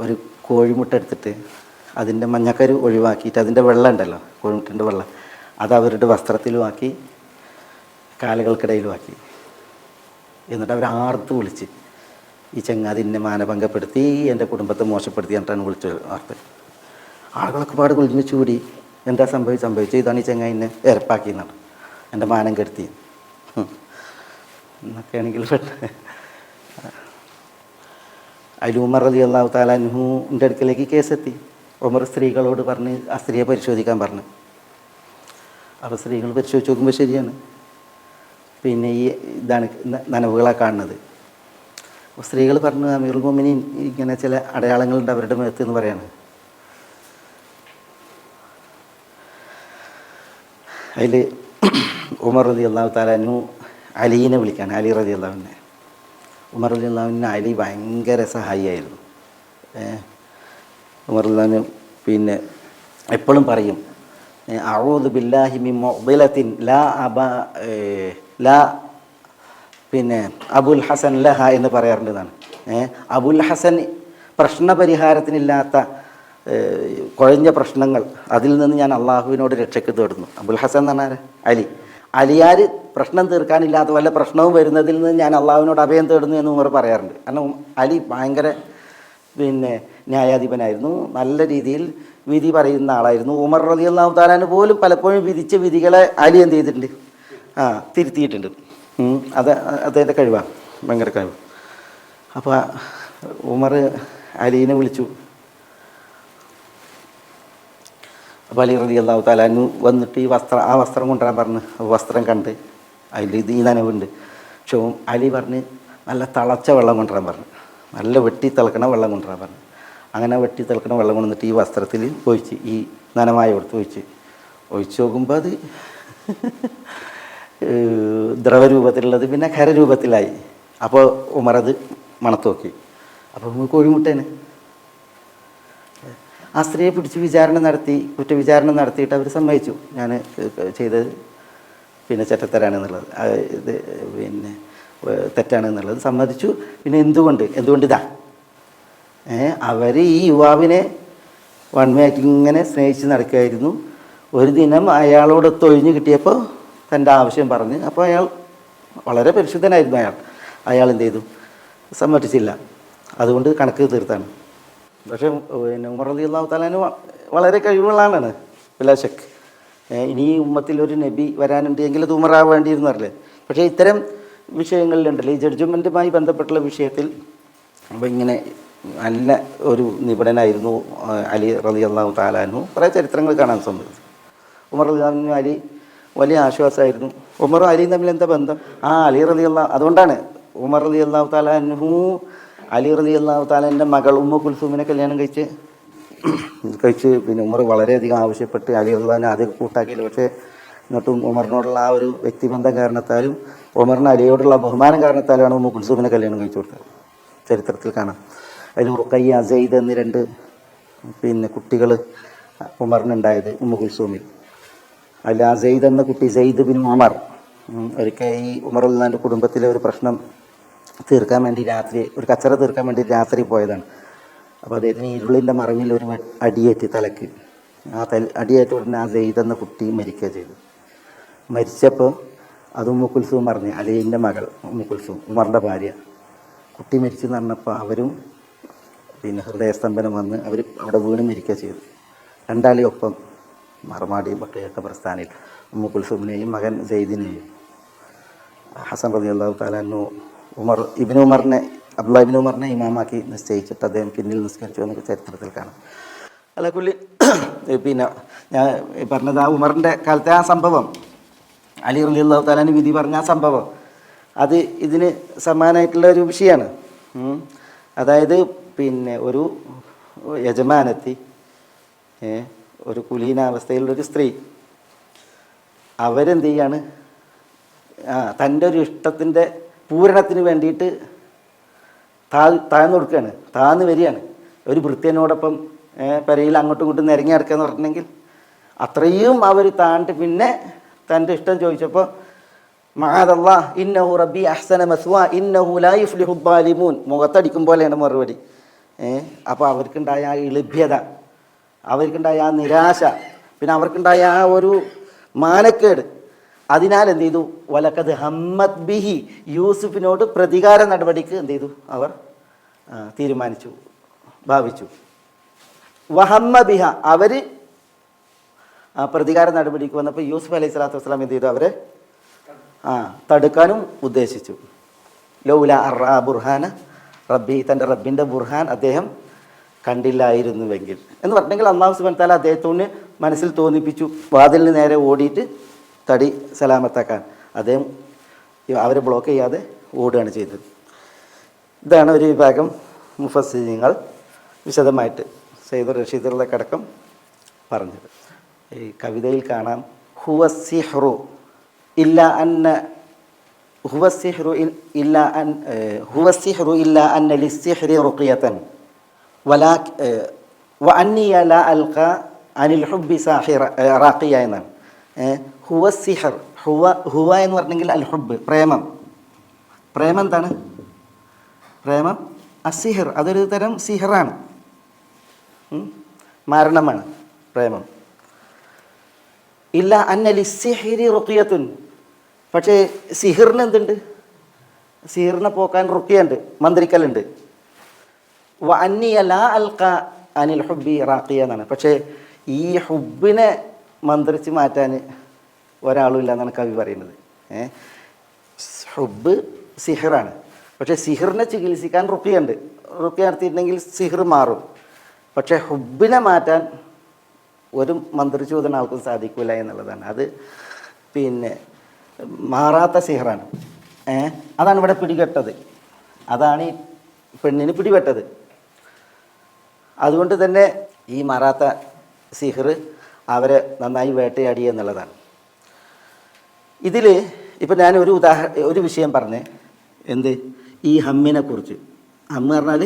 ഒരു കോഴിമുട്ട എടുത്തിട്ട് അതിൻ്റെ മഞ്ഞക്കരു ഒഴിവാക്കിയിട്ട് അതിൻ്റെ വെള്ളം ഉണ്ടല്ലോ, കോഴിമുട്ടൻ്റെ വെള്ളം, അത് അവരുടെ വസ്ത്രത്തിലുമാക്കി കാലുകൾക്കിടയിലുമാക്കി. എന്നിട്ട് അവർ ആർത്ത് വിളിച്ച് ഈ ചങ്ങാതി എന്നെ മാനഭംഗപ്പെടുത്തി, എൻ്റെ കുടുംബത്തെ മോശപ്പെടുത്തി എന്നിട്ടാണ് വിളിച്ച് വാർത്ത. ആളുകളൊക്കെ പാട് കുളിച്ച് കൂടി എന്താ സംഭവിച്ചു, ഇതാണ് ഈ ചങ്ങാതിനെ ഇരപ്പാക്കിയെന്നാണ്, എൻ്റെ മാനം കെടുത്തി എന്നൊക്കെയാണെങ്കിൽ അതിൽ ഉമർ റളിയല്ലാഹു തആല അൻഹുവിൻ്റെ അടുക്കലേക്ക് കേസെത്തി. ഉമർ സ്ത്രീകളോട് പറഞ്ഞ് ആ സ്ത്രീയെ പരിശോധിക്കാൻ പറഞ്ഞു. അപ്പോൾ സ്ത്രീകൾ പരിശോധിച്ച് നോക്കുമ്പോൾ ശരിയാണ്, പിന്നെ ഈ ഇതാണ് നനവുകളാണ് കാണുന്നത്. സ്ത്രീകൾ പറഞ്ഞു അമീറുൽ മുഅ്മിനീൻ ഇങ്ങനെ ചില അടയാളങ്ങളുണ്ട് അവരുടെ മുഖത്ത് എന്ന് പറയാണ്. അതിൽ ഉമർ റളിയല്ലാഹു തആല അൻഹു അലീനെ വിളിക്കുകയാണ്, അലി റളിയല്ലാഹുവിനെ. ഉമർ റളിയല്ലാഹുവിന് അലി ഭയങ്കര സഹായിയായിരുന്നു. ഉമർ റളിയല്ലാഹു പിന്നെ എപ്പോഴും പറയും അഊദു ബില്ലാഹി മിൻ മുഅ്ദിലത്തിൻ ലാ പിന്നെ അബുൽ ഹസൻ ലഹ എന്ന് പറയാറുണ്ടെന്നാണ്. അബുൽ ഹസൻ പ്രശ്നപരിഹാരത്തിനില്ലാത്ത കുഴഞ്ഞ പ്രശ്നങ്ങൾ, അതിൽ നിന്ന് ഞാൻ അള്ളാഹുവിനോട് രക്ഷയ്ക്ക് തേടുന്നു. അബുൽ ഹസൻ എന്ന് പറഞ്ഞാൽ അലിയാർ പ്രശ്നം തീർക്കാനില്ലാത്ത വല്ല പ്രശ്നവും വരുന്നതിൽ നിന്ന് ഞാൻ അള്ളാഹുവിനോട് അഭയം തേടുന്നു എന്ന് ഉമർ പറയാറുണ്ട്. കാരണം അലി ഭയങ്കര പിന്നെ ന്യായാധിപനായിരുന്നു, നല്ല രീതിയിൽ വിധി പറയുന്ന ആളായിരുന്നു. ഉമർ റളിയല്ലാഹു തആല പോലും പലപ്പോഴും വിധിച്ച വിധികളെ അലി എന്ത് ചെയ്തിട്ടുണ്ട്, തിരുത്തിയിട്ടുണ്ട്. അത് അദ്ദേഹത്തിൻ്റെ കഴിവാണ്, ഭയങ്കര കഴിവ്. അപ്പോൾ ഉമർ അലീനെ വിളിച്ചു. അപ്പോൾ അലി റളിയല്ലാഹു തആല വന്നിട്ട് ആ വസ്ത്രം കൊണ്ടുവരാൻ പറഞ്ഞ് വസ്ത്രം കണ്ട് അതിൽ ഈ നനവുണ്ട്. പക്ഷേ അലി പറഞ്ഞ് നല്ല തിളച്ച വെള്ളം കൊണ്ടുവരാൻ പറഞ്ഞു, നല്ല വെട്ടി തിളക്കണ വെള്ളം കൊണ്ടുവരാൻ പറഞ്ഞു. അങ്ങനെ വെട്ടി തിളക്കണ വെള്ളം കൊണ്ടുവന്നിട്ട് ഈ വസ്ത്രത്തിൽ ഒഴിച്ച്, ഈ നനമായ കൊടുത്ത് ഒഴിച്ച് നോക്കുമ്പോൾ അത് ദ്രവരൂപത്തിലുള്ളത് പിന്നെ ഖരരൂപത്തിലായി. അപ്പോൾ ഉമർ അത് മണത്ത് നോക്കി. അപ്പോൾ കോഴിമുട്ടേനെ ആ സ്ത്രീയെ പിടിച്ച് കുറ്റവിചാരണ നടത്തിയിട്ട് അവർ സമ്മതിച്ചു, ഞാൻ ചെയ്തത് പിന്നെ ചെറ്റത്തരാണെന്നുള്ളത്, ഇത് പിന്നെ തെറ്റാണെന്നുള്ളത് സമ്മതിച്ചു. പിന്നെ എന്തുകൊണ്ട് ഇതാ അവർ ഈ യുവാവിനെ വൺമയായിട്ട് ഇങ്ങനെ സ്നേഹിച്ച് നടക്കുകയായിരുന്നു. ഒരു ദിനം അയാളോടൊത്ത് ഒഴിഞ്ഞു കിട്ടിയപ്പോൾ തൻ്റെ ആവശ്യം പറഞ്ഞ്, അപ്പോൾ അയാൾ വളരെ പരിശുദ്ധനായിരുന്നു. അയാൾ എന്ത് ചെയ്തു, സമ്മതിച്ചില്ല. അതുകൊണ്ട് കണക്ക് തീർത്താണ്. പക്ഷേ പിന്നെ ഉമർ റളിയല്ലാഹു തആല വളരെ കഴിവുള്ള ആളാണ് ബിലാ ശക്ക്. ഇനി ഈ ഉമ്മത്തിൽ ഒരു നബി വരാനുണ്ട് എങ്കിൽ അത് ഉമറാവേണ്ടിയിരുന്നു അറിയില്ലേ. പക്ഷേ ഇത്തരം വിഷയങ്ങളിലുണ്ടല്ലോ, ഈ ജഡ്ജ്മെൻറ്റുമായി ബന്ധപ്പെട്ടുള്ള വിഷയത്തിൽ അപ്പോൾ ഇങ്ങനെ നല്ല ഒരു നിപുണനായിരുന്നു അലി റളിയല്ലാഹു തആല അൻഹു. കുറേ ചരിത്രങ്ങൾ കാണാൻ സംഭവിച്ചു. ഉമർ റളിയല്ലാഹു അലി വലിയ ആശ്വാസമായിരുന്നു. ഉമറും അലിയും തമ്മിൽ എന്താ ബന്ധം? അലി റളിയല്ലാഹു, അതുകൊണ്ടാണ് ഉമർ റളിയല്ലാഹു തആല അൻഹു അലി റളിയല്ലാഹു തആലൻ്റെ മകൾ ഉമ്മു കുൽസൂമിനെ കല്യാണം കഴിച്ച് പിന്നെ ഉമർ വളരെയധികം ആവശ്യപ്പെട്ട് അലി റളിയല്ലാഹുവിനെ ആദ്യം കൂട്ടാക്കിയില്ല. പക്ഷേ എന്നിട്ടും ഉമറിനോടുള്ള ആ ഒരു വ്യക്തിബന്ധം കാരണത്താലും ഉമറിന് അലിയോടുള്ള ബഹുമാനം കാരണത്താലാണ് ഉമ്മു കുൽസൂമിനെ കല്യാണം കഴിച്ചു കൊടുത്തത്. ചരിത്രത്തിൽ കാണാം. അതിൽ റുഖയ്യ, സെയ്ദ് എന്നീ 2 പിന്നെ കുട്ടികൾ ഉമറിനുണ്ടായത് ഉമ്മു കുൽസൂമിൽ. അതിൽ ആ സെയ്ദ് എന്ന കുട്ടി സെയ്ദ് ബിൻ ഉമർ ഒരിക്കൽ ഈ ഉമർ റളിയല്ലാഹുവിൻ്റെ കുടുംബത്തിലെ ഒരു പ്രശ്നം തീർക്കാൻ വേണ്ടി ഒരു കച്ചറ തീർക്കാൻ വേണ്ടി രാത്രി പോയതാണ്. അപ്പോൾ അദ്ദേഹത്തിന് ഇരുളിൻ്റെ മറവിൽ ഒരു അടിയേറ്റ് തലക്ക്. ആ അടിയേറ്റ ഉടനെ ആ സെയ്ദ് എന്ന കുട്ടി മരിക്കുക ചെയ്തു. മരിച്ചപ്പോൾ അത് ഉമ്മു കുൽസൂം പറഞ്ഞു, അലീൻ്റെ മകൾ ഉമ്മു കുൽസൂം, ഉമറിൻ്റെ ഭാര്യ. കുട്ടി മരിച്ചെന്ന് പറഞ്ഞപ്പോൾ അവരും പിന്നെ ഹൃദയസ്തംഭനം വന്ന് അവർ അവിടെ വീണ് മരിക്കുക ചെയ്തു. രണ്ടാളെയും ഒപ്പം മറമാടി ബക്കയ ഖബർസ്ഥാനിൽ ഉമ്മു കുൽസൂമിനെയും മകൻ സെയ്ദിനെയും. ഹസൻ റളിയല്ലാഹു തആല അൻഹു ഉമറിനെ അബ്ദുല്ലാഹ് ഇബ്നു ഉമറിനെ ഇമാമാക്കി നിശ്ചയിച്ചിട്ട് അദ്ദേഹം പിന്നിൽ നിസ്കരിച്ചു എന്നൊക്കെ ചരിത്രത്തിൽ കാണാം. അലകുല്ലി പിന്നെ ഞാൻ പറഞ്ഞത് ആ ഉമറിൻ്റെ കാലത്തെ ആ സംഭവം, അലി റളിയല്ലാഹു തആല അൻഹു വിധി പറഞ്ഞ ആ സംഭവം, അത് ഇതിന് സമാനമായിട്ടുള്ള ഒരു വിഷയമാണ്. അതായത് പിന്നെ ഒരു യജമാനത്തി, ഒരു കുലീനാവസ്ഥയിലുള്ളൊരു സ്ത്രീ, അവരെന്ത് ചെയ്യാണ്, തൻ്റെ ഒരു ഇഷ്ടത്തിൻ്റെ പൂരണത്തിന് വേണ്ടിയിട്ട് താഴ്ന്നു കൊടുക്കുകയാണ്, താഴ്ന്നു വരികയാണ്. ഒരു ഭൃത്യനോടൊപ്പം പെരയിൽ അങ്ങോട്ടും ഇങ്ങോട്ടും നിരങ്ങി നടക്കുക എന്ന് പറഞ്ഞിട്ടുണ്ടെങ്കിൽ അത്രയും അവർ താണ്ട് പിന്നെ തൻ്റെ ഇഷ്ടം ചോദിച്ചപ്പോൾ മഅദല്ലാഹ് ഇന്നഹു റബ്ബി അഹ്സന മസ്വാ ഇന്നഹു ലാ യുഫ്ലിഹു ദ്ദാലിമൂൻ, മുഖത്തടിക്കും പോലെയാണ് മറുപടി. അപ്പോൾ അവർക്കുണ്ടായ ആ ലഭ്യത, അവർക്കുണ്ടായ ആ നിരാശ, പിന്നെ അവർക്കുണ്ടായ ആ ഒരു മാനക്കേട്, അതിനാൽ എന്ത് ചെയ്തു, വലക്കത് ഹമ്മത് ബിഹി, യൂസുഫിനോട് പ്രതികാര നടപടിക്ക് എന്ത് ചെയ്തു, അവർ തീരുമാനിച്ചു, ഭാവിച്ചു. വഹമ്മ ബിഹ, അവർ പ്രതികാര നടപടിക്ക് വന്നപ്പോൾ യൂസുഫ് അലൈഹി സ്വലാത്തു വസ്സലാം എന്ത് ചെയ്തു, അവരെ തടുക്കാനും ഉദ്ദേശിച്ചു. ലൗല അർആ ബുർഹാന റബ്ബി, തൻ്റെ റബ്ബിൻ്റെ ബുർഹാൻ അദ്ദേഹം കണ്ടില്ലായിരുന്നുവെങ്കിൽ എന്ന് പറഞ്ഞെങ്കിൽ അല്ലാഹു സുബ്ഹാനഹു വ തആല അദ്ദേഹത്തോട് മനസ്സിൽ തോന്നിപ്പിച്ചു, വാതിലിന് നേരെ ഓടിയിട്ട് തടി സലാമത്താക്കാൻ. അദ്ദേഹം അവരെ ബ്ലോക്ക് ചെയ്യാതെ ഓടുകയാണ് ചെയ്തത്. ഇതാണ് ഒരു വിഭാഗം മുഫസ്സിരീങ്ങൾ വിശദമായിട്ട് സയ്യിദ് റഷീദുള്ളക്ക് അടക്കം പറഞ്ഞത്. ഈ കവിതയിൽ കാണാം, ഹുവ സിഹ്റു ഇല്ല അന്ന ഹുവ സിഹ്റു ഇല്ല അന്ന ലിസ്സിഹ്രി റുഖിയതൻ വലാ വഅന്നിയ ലാ അൽഖ അനിൽ ഹുബ്ബി സാഹിറ റാഖിയ എന്നാണ്. ഹുവ സിഹർ, ഹുവ എന്ന് പറഞ്ഞെങ്കിൽ അൽ ഹുബ്, പ്രേമം. പ്രേമം എന്താണ്? പ്രേമം അസിഹർ, അതൊരു തരം സിഹറാണ്, മരണമാണ് പ്രേമം. ഇല്ല അന്നലി സിഹിരി റുഖിയത്തുൻ, പക്ഷേ സിഹിറിന് എന്തുണ്ട്? സിഹിറിനെ പോക്കാൻ റുഖിയുണ്ട്, മന്ത്രിക്കലുണ്ട്. വ അന്നിയ ലാ അൽഖ അനിൽ ഹുബ്ബി റാഖിയ എന്നാണ്. പക്ഷേ ഈ ഹുബിനെ മന്ത്രിച്ച് മാറ്റാൻ ഒരാളും ഇല്ല എന്നാണ് കവി പറയുന്നത്. ഹുബ് സിഹിറാണ്, പക്ഷേ സിഹിറിനെ ചികിത്സിക്കാൻ റുഖിയുണ്ട്. റുഖിയ നടത്തിയിട്ടുണ്ടെങ്കിൽ സിഹിർ മാറും. പക്ഷേ ഹുബിനെ മാറ്റാൻ ഒരു മന്ത്രിച്ചൂതന ആൾക്കും സാധിക്കില്ല എന്നുള്ളതാണ്. അത് പിന്നെ മാറാത്ത സിഹിറാണ്. അതാണ് ഇവിടെ പിടികെട്ടത്, അതാണ് ഈ പെണ്ണിന് പിടിപെട്ടത്. അതുകൊണ്ട് തന്നെ ഈ മാറാത്ത സിഹിർ അവരെ നന്നായി വേട്ടയാടി എന്നുള്ളതാണ്. ഇതിൽ ഇപ്പം ഞാൻ ഒരു വിഷയം പറഞ്ഞേ, എന്ത്, ഈ ഹമ്മിനെ കുറിച്ച്. ഹമ്മ് പറഞ്ഞാൽ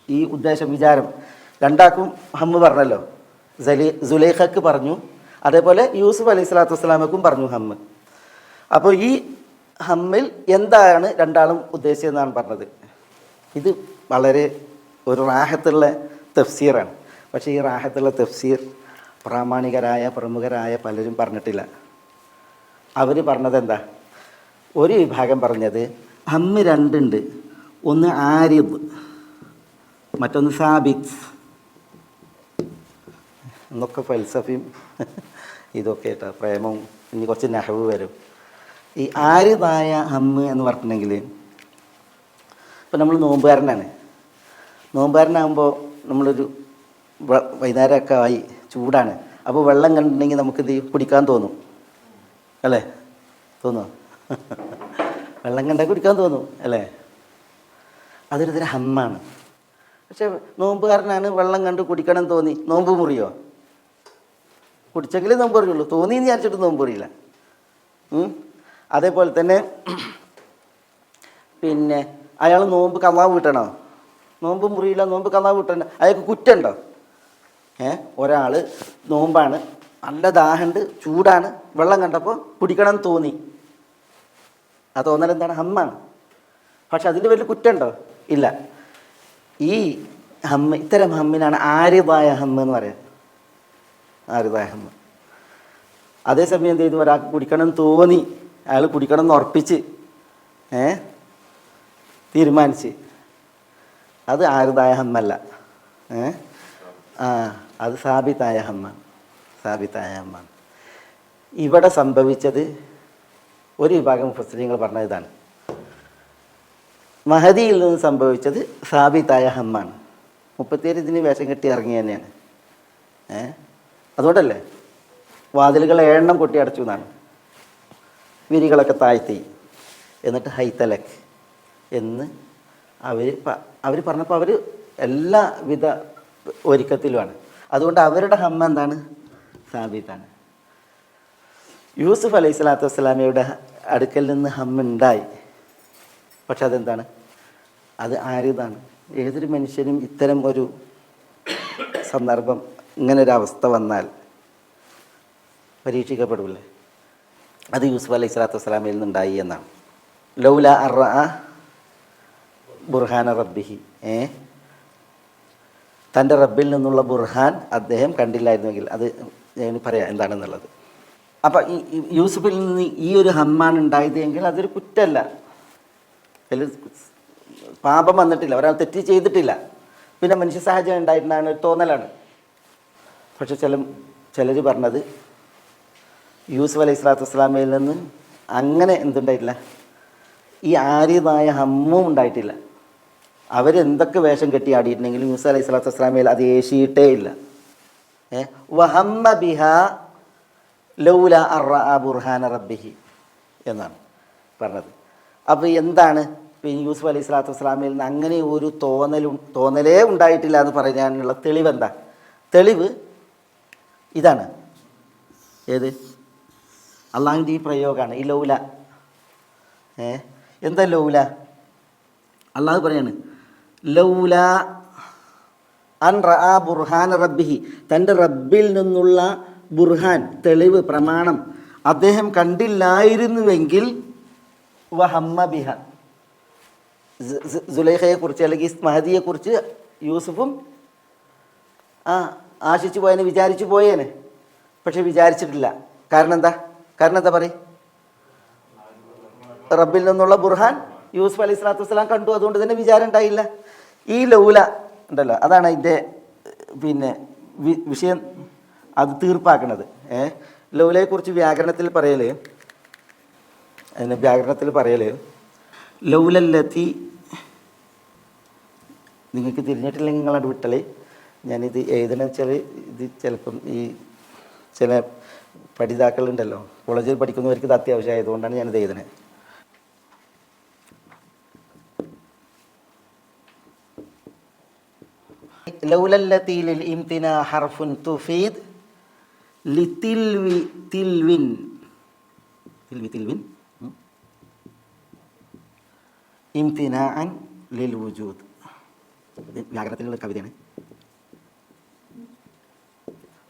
ഈ ഉദ്ദേശം, വിചാരം. രണ്ടാക്കും ഹമ്മ് പറഞ്ഞല്ലോ, സുലൈഖക്ക് പറഞ്ഞു, അതേപോലെ യൂസുഫ് അലൈഹി സ്വലാത്തു വസ്സലാമക്കും പറഞ്ഞു ഹമ്മ്. അപ്പോൾ ഈ ഹമ്മിൽ എന്താണ് രണ്ടാളും ഉദ്ദേശിച്ചതെന്നാണ് പറഞ്ഞത്. ഇത് വളരെ ഒരു റാഹത്തുള്ള തഫ്സീറാണ്. പക്ഷേ ഈ റാഹത്തുള്ള തഫ്സീർ പ്രാമാണികരായ പ്രമുഖരായ പലരും പറഞ്ഞിട്ടില്ല. അവർ പറഞ്ഞത് എന്താ, ഒരു വിഭാഗം പറഞ്ഞത് ഹമ്മ് രണ്ടുണ്ട്, ഒന്ന് ആരിദ്, മറ്റൊന്ന് സാബിത്ത്. എന്നൊക്കെ ഫൽസഫയും ഇതൊക്കെ കേട്ടോ, പ്രേമവും ഇനി കുറച്ച് നഹവ് വരും. ഈ ആരിദായ ഹമ്മ് എന്ന് പറഞ്ഞിട്ടുണ്ടെങ്കിൽ, ഇപ്പം നമ്മൾ നോമ്പുകാരനാണ്. നോമ്പുകാരനാകുമ്പോൾ നമ്മളൊരു വൈകുന്നേരമൊക്കെ ആയി, ചൂടാണ്. അപ്പോൾ വെള്ളം കണ്ടിട്ടുണ്ടെങ്കിൽ നമുക്കിത് കുടിക്കാൻ തോന്നും, അല്ലേ? തോന്നുമോ? വെള്ളം കണ്ടാൽ കുടിക്കാൻ തോന്നും, അല്ലേ? അതൊരു തരം ഹമ്മാണ്. പക്ഷെ നോമ്പുകാരനാണ്, വെള്ളം കണ്ട് കുടിക്കണം തോന്നി, നോമ്പ് മുറിയോ? കുടിച്ചെങ്കിലേ നോമ്പ് മുറിയുള്ളൂ, തോന്നിയെന്ന് വിചാരിച്ചിട്ട് നോമ്പ് മുറിയില്ല. അതേപോലെ തന്നെ പിന്നെ അയാൾ നോമ്പ് കള്ളാവ് വീട്ടണോ? നോമ്പ് മുറിയില്ല, നോമ്പ് കള്ളാവ് വീട്ടണ്ട, അയാൾക്ക് കുറ്റമുണ്ടോ? ഒരാൾ നോമ്പാണ്, നല്ല ദാഹമുണ്ട്, ചൂടാണ്, വെള്ളം കണ്ടപ്പോൾ കുടിക്കണം തോന്നി, ആ തോന്നൽ എന്താണ്? ഹമ്മാണ്. പക്ഷെ അതിൻ്റെ വലിയ കുറ്റമുണ്ടോ? ഇല്ല. ഈ ഹമ്മ്, ഇത്തരം ഹമ്മിനാണ് ആരിദായ ഹമ്മ് എന്ന് പറയുന്നത്. ആരിതായ ഹമ്മ്. അതേസമയം എന്ത് ചെയ്തു, ഒരാൾക്ക് കുടിക്കണം തോന്നി, അയാൾ കുടിക്കണം എന്ന് ഉറപ്പിച്ച് തീരുമാനിച്ച്, അത് ആരിതായ ഹമ്മല്ല. അത് സാബിത്തായ ഹമ്മാണ്. സാബിത്തായ ഹമ്മാണ്. ഇവിടെ സംഭവിച്ചത് ഒരു വിഭാഗം മുഫസ്സിരീങ്ങൾ പറഞ്ഞ ഇതാണ്, മഹദിയിൽ നിന്ന് സംഭവിച്ചത് സാബിത്തായ ഹമ്മാണ്. 37 ഇതിന് വേഷം കെട്ടി ഇറങ്ങി തന്നെയാണ്. അതുകൊണ്ടല്ലേ വാതിലുകൾ 7 കൊട്ടി അടച്ചു എന്നാണ്, വിരികളൊക്കെ താഴ്ത്തി, എന്നിട്ട് ഹൈത്തലക് എന്ന് അവർ പറഞ്ഞപ്പോൾ അവർ എല്ലാവിധ ഒരുക്കത്തിലുമാണ്. അതുകൊണ്ട് അവരുടെ ഹമ്മ എന്താണ്? സാബിത്താണ്. യൂസുഫ് അലൈഹി സ്വലാത്തു വസ്സലാമയുടെ അടുക്കൽ നിന്ന് ഹമ്മുണ്ടായി, പക്ഷെ അതെന്താണ്? അത് ആരിതാണ്. ഏതൊരു മനുഷ്യനും ഇത്തരം ഒരു സന്ദർഭം, ഇങ്ങനൊരവസ്ഥ വന്നാൽ പരീക്ഷിക്കപ്പെടില്ലേ? അത് യൂസുഫ് അലൈഹി സ്വലാത്തു വസ്സലാമയിൽ നിന്നുണ്ടായി എന്നാണ്. ലൗല അർറഅ ബുർഹാന റബ്ബിഹി, തൻ്റെ റബ്ബിൽ നിന്നുള്ള ബുർഹാൻ അദ്ദേഹം കണ്ടില്ലായിരുന്നെങ്കിൽ, അത് ഞാൻ പറയാം എന്താണെന്നുള്ളത്. അപ്പം ഈ യൂസുഫിൽ നിന്ന് ഈ ഒരു ഹമ്മാണ് ഉണ്ടായതെങ്കിൽ അതൊരു കുറ്റമല്ല, അതിൽ പാപം വന്നിട്ടില്ല, ഒരാൾ തെറ്റ് ചെയ്തിട്ടില്ല. പിന്നെ മനുഷ്യ സാഹചര്യം ഉണ്ടായിട്ടുണ്ടാകുന്ന ഒരു തോന്നലാണ്. പക്ഷെ ചിലർ പറഞ്ഞത് യൂസുഫ് അലൈഹി സ്വലാത്തു വസ്സലാമയിൽ നിന്ന് അങ്ങനെ എന്തുണ്ടായിട്ടില്ല, ഈ ആര്യതായ ഹമ്മും ഉണ്ടായിട്ടില്ല. അവരെന്തൊക്കെ വേഷം കെട്ടി ആടിയിട്ടുണ്ടെങ്കിലും യൂസുഫ് അലൈഹി സ്വലാത്തു വസ്സലാമയിൽ അത് ഏശിയിട്ടേ ഇല്ല. വഹമ്മ ബിഹ ലൗല അർറഅ ബുർഹാന റബ്ബിഹി എന്നാണ് പറഞ്ഞത്. അപ്പോൾ എന്താണ് യൂസുഫ് അലൈഹി സ്വലാത്തു വസ്സലാമയിൽ നിന്ന് അങ്ങനെ ഒരു തോന്നലേ ഉണ്ടായിട്ടില്ല എന്ന് പറയാനുള്ള തെളിവെന്താ? തെളിവ് ഇതാണ്. ഏത്? അള്ളാഹുവിൻ്റെ ഈ പ്രയോഗമാണ്, ഈ ലൗല. എന്താ ലൗല? അള്ളാഹു പറയാണ് ലൗല അൻ റഅ ബുർഹാന റബ്ബിഹി, തൻ്റെ റബ്ബിൽ നിന്നുള്ള ബുർഹാൻ, തെളിവ്, പ്രമാണം അദ്ദേഹം കണ്ടില്ലായിരുന്നുവെങ്കിൽ വഹമ്മ ബിഹ, സുലൈഖയെക്കുറിച്ച് അല്ലെങ്കിൽ മഹദിയെക്കുറിച്ച് യൂസുഫും ആശിച്ചു പോയേനെ, വിചാരിച്ചു പോയേനെ. പക്ഷെ വിചാരിച്ചിട്ടില്ല. കാരണം എന്താ പറയും? റബ്ബിൽ നിന്നുള്ള ബുർഹാൻ യൂസുഫ് അലൈഹി സ്വലാത്തു വസ്സലാം കണ്ടു, അതുകൊണ്ട് തന്നെ വിചാരം ഉണ്ടായില്ല. ഈ ലൗല ഉണ്ടല്ലോ, അതാണ് അതിൻ്റെ വിഷയം അത് തീർപ്പാക്കണത്. ലൗലയെക്കുറിച്ച് വ്യാകരണത്തിൽ പറയല് ലൗലല്ലത്തി, നിങ്ങൾക്ക് തിരിഞ്ഞിട്ടില്ലെങ്കിൽ നിങ്ങളത് വിട്ടളേ. ഞാനിത് എഴുതണമെന്ന് വെച്ചാൽ ഇത് ചിലപ്പം ഈ ചില പഠിതാക്കളുണ്ടല്ലോ, കോളേജിൽ പഠിക്കുന്നവർക്ക് ഇത് അത്യാവശ്യമായതുകൊണ്ടാണ് ഞാനിത് എഴുതണത്. ലൗലല്ലത്തി ലിൽ ഇംതിനാ ഹർഫുൻ തുഫീദ് ലിതിൽവി തിൽവിൻ ഇംതിനാഅൻ ലിൽ വുജൂദ്. വ്യാകരണത്തിലുള്ള കവിതയാണ്.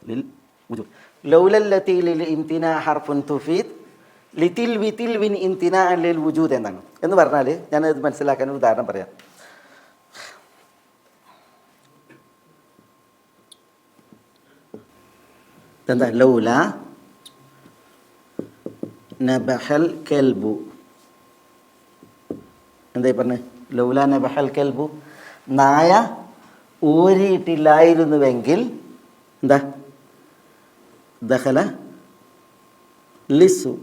ലിൽ വുജൂദ് ലൗലല്ലത്തി ലിൽ ഇംതിനാ ഹർഫുൻ തുഫീദ് ലിതിൽവി തിൽവിൻ ഇംതിനാഅൻ ലിൽ വുജൂദ് എന്നാണ്. എന്ന് പറഞ്ഞാൽ ഞാനത് മനസ്സിലാക്കാൻ ഒരു ഉദാഹരണം പറയാം. എന്താ ലൗല നബഹൽ കൽബു, എന്തായി പറഞ്ഞത്? ലൗല നബഹൽ കൽബു, നായ ഊരിയിട്ടില്ലായിരുന്നുവെങ്കിൽ എന്താ? ദഖല ലിസു,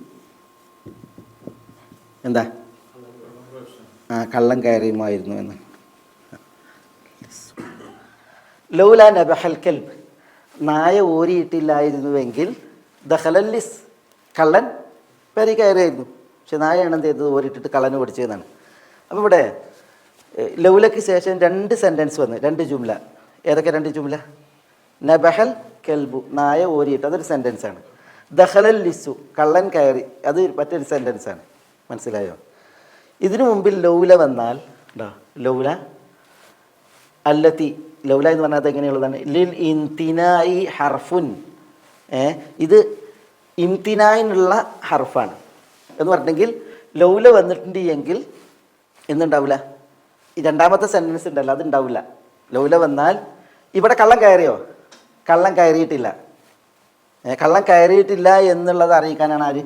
എന്താ? കള്ളം കയറിയുമായിരുന്നു എന്ന്. ലൗല നബഹൽ കൽബ്, നായ ഓരിയിട്ടില്ലായിരുന്നുവെങ്കിൽ ദഖലൽ ലിസ്, കള്ളൻ പെരി കയറിയായിരുന്നു. പക്ഷെ നായയാണ് എന്ത് ചെയ്തത്? ഓരിയിട്ടിട്ട് കള്ളന് പിടിച്ചതെന്നാണ്. അപ്പോൾ ഇവിടെ ലൗലയ്ക്ക് ശേഷം 2 സെൻറ്റൻസ് വന്ന്, 2 ജുംല. ഏതൊക്കെ 2 ജുംല? നബഹൽ കെൽബു, നായ ഓരിയിട്ട്, അതൊരു സെൻറ്റൻസാണ്. ദഖലൽ ലിസു, കള്ളൻ കയറി, അത് മറ്റൊരു സെൻറ്റൻസാണ്. മനസ്സിലായോ? ഇതിനു മുമ്പിൽ ലൗല വന്നാൽ ലൗല അല്ലത്തി, ലൗല എന്ന് പറഞ്ഞാൽ എങ്ങനെയുള്ളതാണ്? ലിൽ ഇംതിനായി ഹർഫുൻ, ഇത് ഇംതിനായിനുള്ള ഹർഫാണ് എന്ന് പറഞ്ഞെങ്കിൽ ലൗല വന്നിട്ടുണ്ട് എങ്കിൽ എന്തുണ്ടാവില്ല? ഈ രണ്ടാമത്തെ സെൻറ്റൻസ് ഉണ്ടല്ലോ, അതുണ്ടാവില്ല. ലൗല വന്നാൽ ഇവിടെ കള്ളം കയറിയോ? കള്ളം കയറിയിട്ടില്ല. കള്ളം കയറിയിട്ടില്ല എന്നുള്ളത് അറിയിക്കാനാണ് ആര്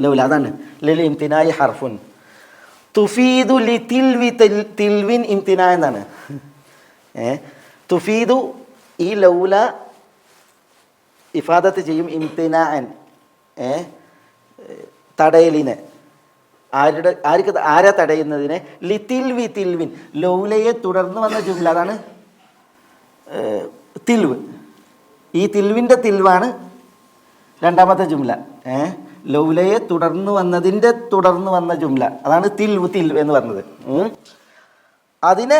ലൗല. അതാണ് ലിൽ ഇംതിനായി ഹർഫുൻ തുഫീദു ലി തിൽവി തിൽവിൻ ഇംതിന എന്നാണ്. തുഫീദു ഈ ലൗല ഇഫാദത്ത് ചെയ്യും ഇംതിനാൻ തടയലിനെ. ആരാ തടയുന്നതിനെ? ലിതിൽവി തിൽവിൻ ലൗലയെ തുടർന്ന് വന്ന ജുംല. അതാണ് തിൽവ്. ഈ തിൽവിൻ്റെ തിൽവാണ് രണ്ടാമത്തെ ജുംല. ലൗലയെ തുടർന്ന് വന്ന ജുംല അതാണ് തിൽവ് എന്ന് പറഞ്ഞത്. അതിനെ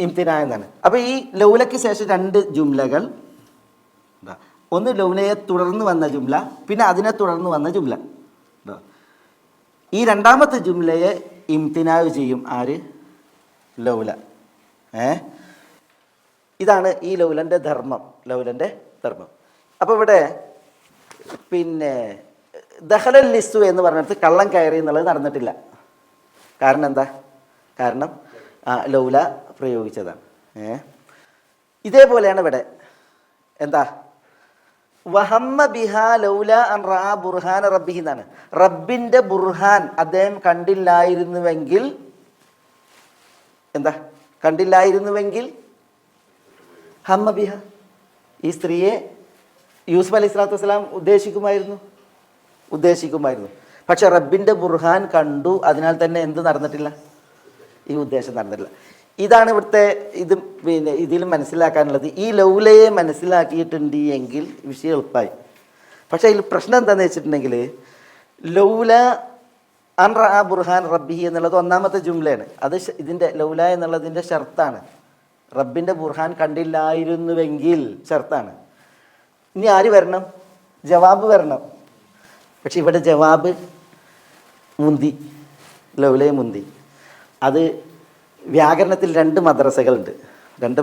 ഇംതിന എന്നാണ്. അപ്പോൾ ഈ ലൗലയ്ക്ക് ശേഷം രണ്ട് ജുംലകൾ, ഒന്ന് ലൗലയെ തുടർന്ന് വന്ന ജുംല, പിന്നെ അതിനെ തുടർന്ന് വന്ന ജുംല. ഈ രണ്ടാമത്തെ ജുംലയെ ഇംതിനാവ് ചെയ്യും ആര്? ലൗല. ഇതാണ് ഈ ലൗലൻ്റെ ധർമ്മം. അപ്പോൾ ഇവിടെ പിന്നെ ദഖലൽ ലിസ്സു എന്ന് പറഞ്ഞിടത്ത് കള്ളം കയറി എന്നുള്ളത് നടന്നിട്ടില്ല. കാരണം എന്താ? കാരണം ലൗല പ്രയോഗിച്ചതാണ്. ഇതേപോലെയാണ് ഇവിടെ എന്താ വഹമ്മ ബിഹ ലൗല അൻ റഅ ബുർഹാന റബ്ബിഹി എന്നാണ്. റബ്ബിൻ്റെ ബുർഹാൻ അദ്ദേഹം കണ്ടില്ലായിരുന്നുവെങ്കിൽ എന്താ? കണ്ടില്ലായിരുന്നുവെങ്കിൽ ഹമ്മ ബിഹ ഈ സ്ത്രീയെ യൂസുഫ് അലൈഹി സ്വലാത്തു വസ്സലാം ഉദ്ദേശിക്കുമായിരുന്നു. പക്ഷെ റബ്ബിൻ്റെ ബുർഹാൻ കണ്ടു. അതിനാൽ തന്നെ എന്ത് നടന്നിട്ടില്ല? ഈ ഉദ്ദേശം നടന്നിട്ടില്ല. ഇതാണ് ഇവിടുത്തെ പിന്നെ ഇതിൽ മനസ്സിലാക്കാനുള്ളത്. ഈ ലൗലയെ മനസ്സിലാക്കിയിട്ടുണ്ട് എങ്കിൽ വിഷയം എളുപ്പമായി. പക്ഷേ ഇതിൽ പ്രശ്നം എന്താണെന്ന് വെച്ചിട്ടുണ്ടെങ്കിൽ ലൗല അൻ റഅ ബുർഹാൻ റബ്ബിഹി എന്നുള്ളത് ഒന്നാമത്തെ ജുംലയാണ്. അത് ഇതിൻ്റെ ലൗല എന്നുള്ളതിൻ്റെ ഷർത്താണ്. റബ്ബിൻ്റെ ബുർഹാൻ കണ്ടില്ലായിരുന്നുവെങ്കിൽ ഷർത്താണ്. ഇനി ആര് വരണം? ജവാബ് വരണം. പക്ഷെ ഇവിടെ ജവാബ് മുന്തി, ലൗലയെ മുന്തി. അത് വ്യാകരണത്തിൽ രണ്ട് മദ്രസകളുണ്ട്. രണ്ട്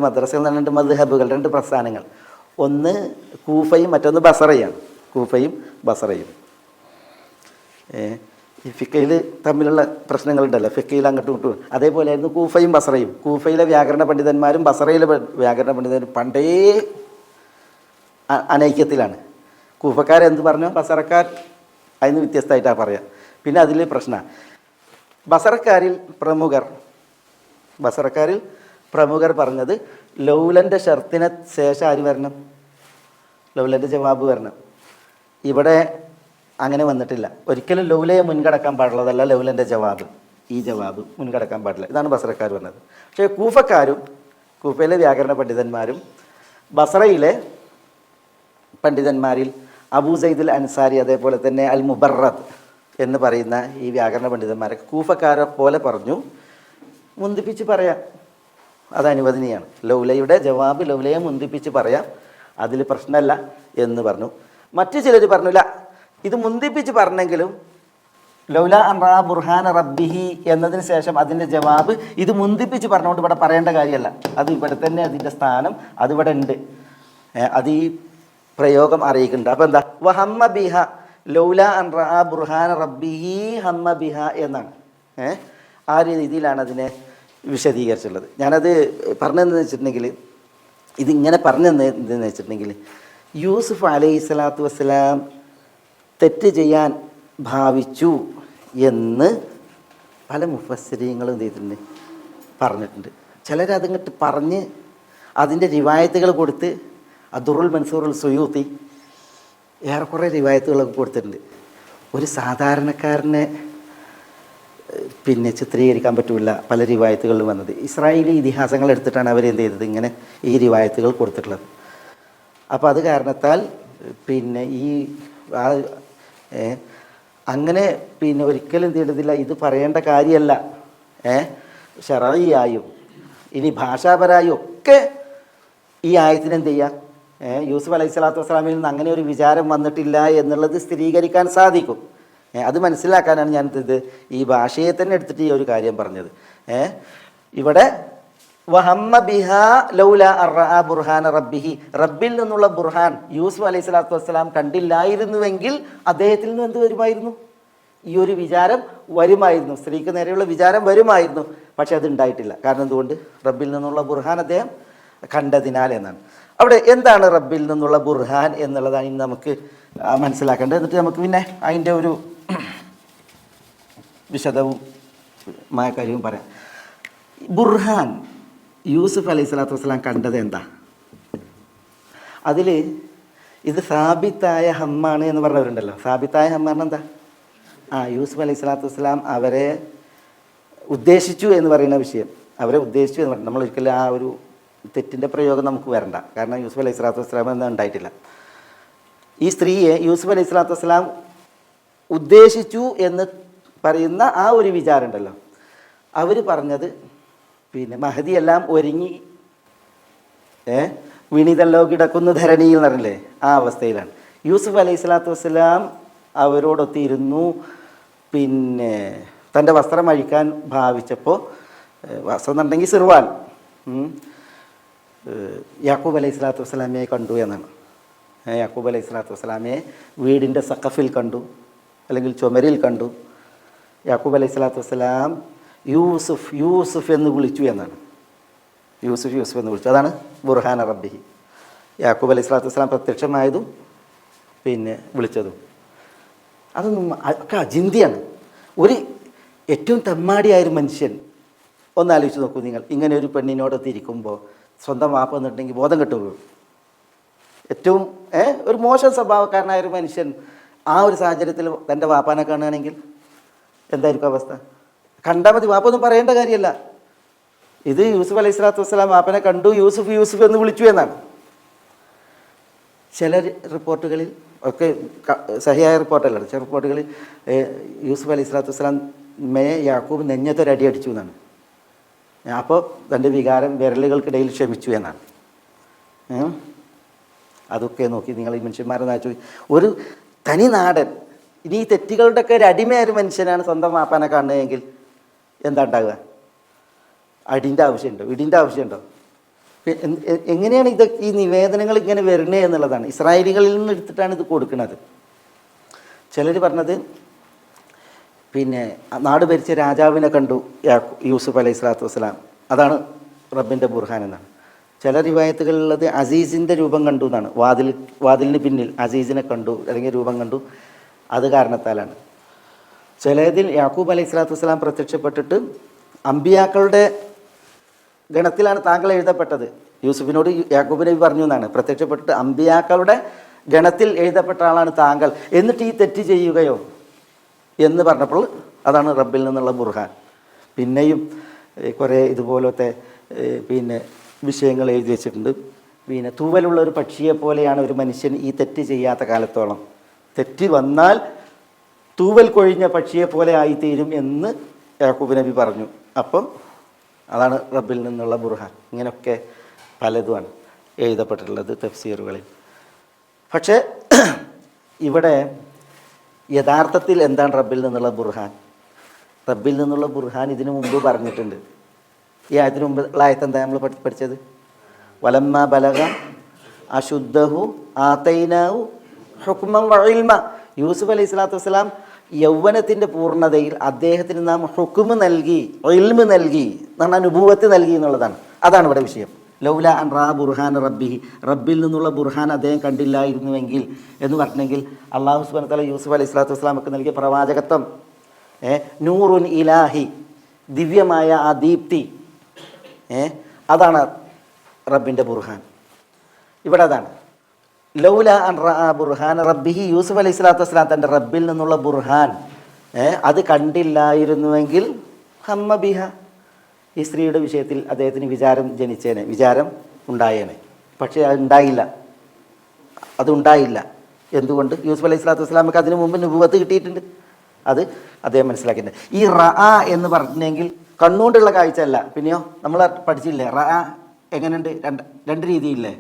മദ്ഹബുകൾ, രണ്ട് പ്രസ്ഥാനങ്ങൾ. ഒന്ന് കൂഫയും മറ്റൊന്ന് ബസറയാണ്. കൂഫയും ബസറയും. ഈ ഫിക്കയിൽ തമ്മിലുള്ള പ്രശ്നങ്ങളുണ്ടല്ലോ, ഫിക്കയിൽ അങ്ങോട്ടും ഇങ്ങോട്ടും. അതേപോലെയായിരുന്നു കൂഫയും ബസറയും. കൂഫയിലെ വ്യാകരണ പണ്ഡിതന്മാരും ബസറയിലെ വ്യാകരണ പണ്ഡിതന്മാരും പണ്ടേ അനൈക്യത്തിലാണ്. കൂഫക്കാരെന്ത് പറഞ്ഞു, ബസറക്കാർ അതിന് വ്യത്യസ്തമായിട്ടാണ് പറയുക. പിന്നെ അതിൽ പ്രശ്നമാണ് ബസറക്കാരിൽ പ്രമുഖർ പറഞ്ഞത് ലൗലൻ്റെ ഷർത്തിനെ ശേഷം ആര് വരണം? ലൗലൻ്റെ ജവാബ് വരണം. ഇവിടെ അങ്ങനെ വന്നിട്ടില്ല. ഒരിക്കലും ലൗലയെ മുൻകടക്കാൻ പാടുള്ളതല്ല ലൗലൻ്റെ ജവാബ്. ഈ ജവാബ് മുൻകടക്കാൻ പാടില്ല. ഇതാണ് ബസറക്കാർ പറഞ്ഞത്. പക്ഷേ കൂഫയിലെ വ്യാകരണ പണ്ഡിതന്മാരും ബസറയിലെ പണ്ഡിതന്മാരിൽ അബൂ സൈദുൽ അൻസാരി, അതേപോലെ തന്നെ അൽ മുബറദ് എന്ന് പറയുന്ന ഈ വ്യാകരണ പണ്ഡിതന്മാരൊക്കെ കൂഫക്കാരെ പോലെ പറഞ്ഞു, മുന്തിപ്പിച്ച് പറയാം, അത് അനുവദനീയാണ്. ലൗലയുടെ ജവാബ് ലൗലയെ മുന്തിപ്പിച്ച് പറയാം, അതിൽ പ്രശ്നമല്ല എന്ന് പറഞ്ഞു. മറ്റു ചിലർ പറഞ്ഞില്ല, ഇത് മുന്തിപ്പിച്ച് പറഞ്ഞെങ്കിലും ലൗല അൻ റഅ ബുർഹാന റബ്ബിഹി എന്നതിന് ശേഷം അതിൻ്റെ ജവാബ് ഇത് മുന്തിപ്പിച്ച് പറഞ്ഞുകൊണ്ട് ഇവിടെ പറയേണ്ട കാര്യമല്ല. അത് ഇവിടെ തന്നെ അതിൻ്റെ സ്ഥാനം അതിവിടെ ഉണ്ട്. അത് ഈ പ്രയോഗം അറിയിക്കുന്നുണ്ട്. അപ്പോൾ എന്താ? വഹമ്മ ബിഹ ലൗല അൻ റഅ ബുർഹാന റബ്ബിഹി ഹമ്മ ബിഹ എന്നാണ്. ആ രീതിയിലാണ് അതിനെ വിശദീകരിച്ചുള്ളത്. ഞാനത് പറഞ്ഞതെന്ന് വെച്ചിട്ടുണ്ടെങ്കിൽ, ഇതിങ്ങനെ പറഞ്ഞതെന്ന് വെച്ചിട്ടുണ്ടെങ്കിൽ, യൂസുഫ് അലൈഹി സ്വലാത്തു വസ്സലാം തെറ്റ് ചെയ്യാൻ ഭാവിച്ചു എന്ന് പല മുഫസ്സിരീങ്ങളും എന്ത് ചെയ്തിട്ടുണ്ട്, പറഞ്ഞിട്ടുണ്ട്. ചിലരതിങ്ങോട്ട് പറഞ്ഞ് അതിൻ്റെ റിവായത്തുകൾ കൊടുത്ത്, അദ്ദുറുൽ മൻസൂറുൽ സുയൂത്തി ഏറെക്കുറെ റിവായത്തുകളൊക്കെ കൊടുത്തിട്ടുണ്ട്. ഒരു സാധാരണക്കാരനെ പിന്നെ ചിത്രീകരിക്കാൻ പറ്റില്ല പല റിവായത്തുകളിലും വന്നത്. ഇസ്രായേലി ഇതിഹാസങ്ങൾ എടുത്തിട്ടാണ് അവർ എന്ത് ചെയ്തത്, ഇങ്ങനെ ഈ റിവായത്തുകൾ കൊടുത്തിട്ടുള്ളത്. അപ്പോൾ അത് കാരണത്താൽ പിന്നെ ഈ അങ്ങനെ പിന്നെ ഒരിക്കലും എന്ത് ചെയ്തില്ല, ഇത് പറയേണ്ട കാര്യമല്ല. ശറഈയായും ഇനി ഭാഷാപരമായും ഒക്കെ ഈ ആയത്തിന് എന്ത് ചെയ്യുക, യൂസുഫ് അലൈഹി സ്വലാത്തു വസ്സലാമിൽ നിന്ന് അങ്ങനെ ഒരു വിചാരം വന്നിട്ടില്ല എന്നുള്ളത് സ്ഥിരീകരിക്കാൻ സാധിക്കും. അത് മനസ്സിലാക്കാനാണ് ഞാൻ ഈ ഭാഷയെ തന്നെ എടുത്തിട്ട് ഈ ഒരു കാര്യം പറഞ്ഞത്. ഇവിടെ വഹമ്മ ബിഹ ലൗല അൻ റഅ ബുർഹാന റബ്ബിഹി, റബ്ബിൽ നിന്നുള്ള ബുർഹാൻ യൂസുഫ് അലൈഹി സ്വലാത്തു വസ്സലാം കണ്ടില്ലായിരുന്നുവെങ്കിൽ അദ്ദേഹത്തിൽ നിന്ന് എന്ത് വരുമായിരുന്നു? ഈ ഒരു വിചാരം വരുമായിരുന്നു, സ്ത്രീക്ക് നേരെയുള്ള വിചാരം വരുമായിരുന്നു. പക്ഷെ അത് ഉണ്ടായിട്ടില്ല. കാരണം എന്തുകൊണ്ട്? റബ്ബിൽ നിന്നുള്ള ബുർഹാൻ അദ്ദേഹം കണ്ടതിനാൽ എന്നാണ്. അവിടെ എന്താണ് റബ്ബിൽ നിന്നുള്ള ബുർഹാൻ എന്നുള്ളതാണ് ഇനി നമുക്ക് മനസ്സിലാക്കേണ്ടത്. എന്നിട്ട് നമുക്ക് പിന്നെ അതിൻ്റെ ഒരു വിശദവുമായ കാര്യവും പറയാം. ബുർഹാൻ യൂസുഫ് അലൈഹി സ്വലാത്തു വസ്സലാം കണ്ടത് എന്താ? അതിൽ ഇത് സാബിത്തായ ഹമ്മാണ് എന്ന് പറഞ്ഞവരുണ്ടല്ലോ. സാബിത്തായ ഹമ്മ പറഞ്ഞാൽ എന്താ? യൂസുഫ് അലൈഹി സ്വലാത്തു വസ്സലാം അവരെ ഉദ്ദേശിച്ചു എന്ന് പറയുന്ന വിഷയം. അവരെ ഉദ്ദേശിച്ചു എന്ന് പറഞ്ഞു. നമ്മൾ ഒരിക്കലും ആ ഒരു തെറ്റിൻ്റെ പ്രയോഗം നമുക്ക് വരണ്ട. കാരണം യൂസുഫ് അലൈഹി സ്വലാത്തു വസ്സലാം ഒന്നും ഉണ്ടായിട്ടില്ല. ഈ സ്ത്രീയെ യൂസുഫ് അലൈഹി സ്വലാത്തു വസ്സലാം ഉദ്ദേശിച്ചു എന്ന് പറയുന്ന ആ ഒരു വിചാരം ഉണ്ടല്ലോ. അവർ പറഞ്ഞത് പിന്നെ മഹദി എല്ലാം ഒരുങ്ങി വിണിതല്ലോ കിടക്കുന്ന ധരണിയിൽ എന്ന് പറഞ്ഞില്ലേ, ആ അവസ്ഥയിലാണ്. യൂസുഫ് അലൈഹി സ്വലാത്തു വസ്സലാം അവരോടൊത്തിരുന്നു. പിന്നെ തൻ്റെ വസ്ത്രം അഴിക്കാൻ ഭാവിച്ചപ്പോൾ, വസ്ത്രം എന്നുണ്ടെങ്കിൽ സിർവാൻ, യാക്കൂബ് അലൈഹി സ്വലാത്തു വസ്സലാമയെ കണ്ടു എന്നാണ്. യാക്കൂബ് അലൈഹി സ്വലാത്തു വസ്സലാമയെ വീടിൻ്റെ സഖഫിൽ കണ്ടു, അല്ലെങ്കിൽ ചുമരിൽ കണ്ടു. യാക്കൂബ് അലൈഹി സ്വലാത്തു വസ്സലാം യൂസുഫ് യൂസുഫ് എന്ന് വിളിച്ചു എന്നാണ്. യൂസുഫ് യൂസുഫ് എന്ന് വിളിച്ചു. അതാണ് ബുർഹാന റബ്ബിഹി. യാക്കൂബ് അലൈഹി സ്വലാത്തു വസ്സലാം പ്രത്യക്ഷമായതും പിന്നെ വിളിച്ചതും അതൊന്നും ഒക്കെ അചിന്തിയാണ്. ഒരു ഏറ്റവും തെമ്മാടിയായൊരു മനുഷ്യൻ, ഒന്നാലോചിച്ച് നോക്കൂ നിങ്ങൾ. ഇങ്ങനെ ഒരു പെണ്ണിനോടൊത്ത് ഇരിക്കുമ്പോൾ സ്വന്തം വാപ്പ വന്നിട്ടുണ്ടെങ്കിൽ ബോധം കെട്ടുപോകും. ഏറ്റവും ഒരു മോശം സ്വഭാവക്കാരനായൊരു മനുഷ്യൻ ആ ഒരു സാഹചര്യത്തിൽ തൻ്റെ വാപ്പാനെ കാണുകയാണെങ്കിൽ എന്തായിരിക്കും അവസ്ഥ? കണ്ടാൽ മതി, വാപ്പൊന്നും പറയേണ്ട കാര്യമല്ല. ഇത് യൂസുഫ് അലൈഹി സ്വലാത്തു വസ്സലാം വാപ്പനെ കണ്ടു, യൂസുഫ് യൂസുഫ് എന്ന് വിളിച്ചു എന്നാണ്. ചില റിപ്പോർട്ടുകളിൽ ഒക്കെ സഹിയായ റിപ്പോർട്ടല്ല, ചില റിപ്പോർട്ടുകളിൽ യൂസുഫ് അലൈഹി സ്വലാത്തു വസ്സലാമയെ യാക്കൂബ് നെഞ്ഞത്തൊരടി അടിച്ചു എന്നാണ്. അപ്പോൾ തൻ്റെ വികാരം വിരലുകൾക്കിടയിൽ ക്ഷമിച്ചു എന്നാണ്. അതൊക്കെ നോക്കി നിങ്ങൾ ഈ മനുഷ്യന്മാരെ നാച്ചു. ഒരു തനി നാടൻ, ഇനി ഈ തെറ്റുകളുടെയൊക്കെ ഒരു അടിമയൊരു മനുഷ്യനാണ് സ്വന്തം വാപ്പാനെ കാണുന്നതെങ്കിൽ എന്താ ഉണ്ടാകുക? അടിൻ്റെ ആവശ്യമുണ്ടോ? ഇടിൻ്റെ ആവശ്യമുണ്ടോ? എങ്ങനെയാണ് ഈ നിവേദനങ്ങൾ ഇങ്ങനെ വരുന്നത് എന്നുള്ളതാണ്. ഇസ്രായേലികളിൽ നിന്ന് എടുത്തിട്ടാണ് ഇത് കൊടുക്കുന്നത്. ചിലർ പറഞ്ഞത് പിന്നെ നാട് ഭരിച്ച രാജാവിനെ കണ്ടു യൂസുഫ് അലൈഹി സ്വലാത്തു വസ്സലാം, അതാണ് റബ്ബിൻ്റെ ബുർഹാൻ എന്നാണ്. ചില റിവായത്തുകളിലുള്ളത് അസീസിൻ്റെ രൂപം കണ്ടു എന്നാണ്. വാതിലിന് പിന്നിൽ അസീസിനെ കണ്ടു, അല്ലെങ്കിൽ രൂപം കണ്ടു, അത് കാരണത്താലാണ്. ചിലതിൽ യാക്കൂബ് അലൈഹി സ്വലാത്തു വസ്സലാം പ്രത്യക്ഷപ്പെട്ടിട്ട് അമ്പിയാക്കളുടെ ഗണത്തിലാണ് താങ്കൾ എഴുതപ്പെട്ടത്. യൂസുഫിനോട് യാക്കൂബ് നബി പറഞ്ഞു എന്നാണ്, പ്രത്യക്ഷപ്പെട്ടിട്ട് അമ്പിയാക്കളുടെ ഗണത്തിൽ എഴുതപ്പെട്ട ആളാണ് താങ്കൾ, എന്നിട്ട് ഈ തെറ്റ് ചെയ്യുകയോ എന്ന് പറഞ്ഞപ്പോൾ അതാണ് റബ്ബിൽ നിന്നുള്ള ബുർഹാൻ. പിന്നെയും കുറേ ഇതുപോലത്തെ പിന്നെ വിഷയങ്ങൾ എഴുതി വെച്ചിട്ടുണ്ട്. പിന്നെ തൂവലുള്ള ഒരു പക്ഷിയെ പോലെയാണ് ഒരു മനുഷ്യൻ ഈ തെറ്റ് ചെയ്യാത്ത കാലത്തോളം. തെറ്റ് വന്നാൽ തൂവൽ കൊഴിഞ്ഞ പക്ഷിയെ പോലെ ആയിത്തീരും എന്ന് യാക്കൂബ് നബി പറഞ്ഞു. അപ്പം അതാണ് റബ്ബിൽ നിന്നുള്ള ബുർഹാൻ. ഇങ്ങനെയൊക്കെ പലതുമാണ് എഴുതപ്പെട്ടിട്ടുള്ളത് തഫ്സീറുകളിൽ. പക്ഷേ ഇവിടെ യഥാർത്ഥത്തിൽ എന്താണ് റബ്ബിൽ നിന്നുള്ള ബുർഹാൻ? റബ്ബിൽ നിന്നുള്ള ബുർഹാൻ ഇതിനു മുമ്പ് പറഞ്ഞിട്ടുണ്ട്. ഈ ആയത്തിന് മുമ്പ് ഉള്ള ആയത്ത് എന്താ നമ്മൾ പഠിച്ചത്? വലമ്മ ബലഗ അശുദ്ധഹു ആതൈനാഹു ഹുക്മൻ വഇൽമ. യൂസുഫ് അലൈഹി സ്വലാത്തു വസ്സലാം യൗവനത്തിൻ്റെ പൂർണ്ണതയിൽ അദ്ദേഹത്തിന് നാം ഹുക്മ് നൽകി, ഇൽമ് നൽകി എന്ന് പറഞ്ഞാൽ നുബുവത്ത് നൽകി എന്നുള്ളതാണ്. അതാണ് ഇവിടെ വിഷയം. ലൗല അൻ റാ ബുർഹാൻ റബ്ബിഹി, റബ്ബിൽ നിന്നുള്ള ബുർഹാൻ അദ്ദേഹം കണ്ടില്ലായിരുന്നുവെങ്കിൽ എന്ന് പറഞ്ഞെങ്കിൽ അള്ളാഹു സുബ്ഹാനഹു വ തആല യൂസുഫ് അലൈഹി സ്വലാത്തു വസ്സലാമക്ക് നൽകിയ പ്രവാചകത്വം, നൂറുൻ ഇലാഹി, ദിവ്യമായ ആ ദീപ്തി, അതാണ് റബ്ബിൻ്റെ ബുർഹാൻ. ഇവിടെ അതാണ് ലൗല അൻ റാ ബുർഹാൻ റബ്ബിഹി. യൂസുഫ് അലൈഹി സ്വലാത്തു വസ്സലാം തൻ്റെ റബ്ബിൽ നിന്നുള്ള ബുർഹാൻ അത് കണ്ടില്ലായിരുന്നുവെങ്കിൽ ഹമ്മ ബിഹ, ഈ സ്ത്രീയുടെ വിഷയത്തിൽ അദ്ദേഹത്തിന് വിചാരം ജനിച്ചേനെ, വിചാരം ഉണ്ടായേനെ. പക്ഷേ അതുണ്ടായില്ല. എന്തുകൊണ്ട്? യൂസുഫ് അലൈഹി സ്വലാത്തു വസ്സലാമക്ക് അതിനു മുമ്പ് നുബുവത്ത് കിട്ടിയിട്ടുണ്ട്. അത് അദ്ദേഹം മനസ്സിലാക്കിയിട്ടുണ്ട്. ഈ റഅ എന്ന് പറഞ്ഞെങ്കിൽ കണ്ണുകൊണ്ടുള്ള കാഴ്ച അല്ല. പിന്നെയോ നമ്മൾ പഠിച്ചില്ലേ റഅ എങ്ങനെയുണ്ട്? രണ്ട് രീതിയില്ലേ.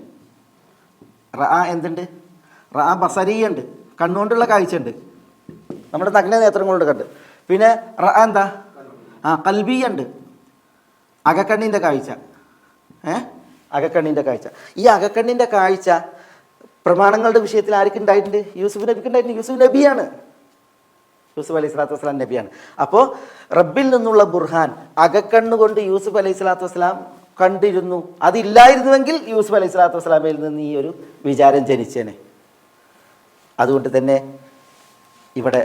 റഅ എന്തുണ്ട്? റഅ ബസരിയുണ്ട്, കണ്ണുകൊണ്ടുള്ള കാഴ്ച ഉണ്ട്, നമ്മുടെ നഗ്ന നേത്രം കൊണ്ട് കണ്ട്. പിന്നെ റഅ എന്താ? കൽബിയുണ്ട്, അകക്കണ്ണിൻ്റെ കാഴ്ച. അകക്കണ്ണിൻ്റെ കാഴ്ച. ഈ അകക്കണ്ണിൻ്റെ കാഴ്ച പ്രമാണങ്ങളുടെ വിഷയത്തിൽ ആർക്ക് ഉണ്ടായിട്ടുണ്ട്? യൂസുഫ് നബിക്ക് ഉണ്ടായിട്ടുണ്ട്. യൂസുഫ് നബിയാണ്, യൂസുഫ് അലൈഹി സ്വലാത്തു വസ്സലാം നബിയാണ്. അപ്പോൾ റബ്ബിൽ നിന്നുള്ള ബുർഹാൻ, അകക്കണ്ണുകൊണ്ട് യൂസുഫ് അലൈഹി സ്വലാത്തു വസ്സലാം കണ്ടിരുന്നു. അതില്ലായിരുന്നുവെങ്കിൽ യൂസുഫ് അലൈഹി സ്വലാത്തു വസ്സലാമയിൽ നിന്ന് ഈ ഒരു വിചാരം ജനിച്ചേനെ. അതുകൊണ്ട് തന്നെ ഇവിടെ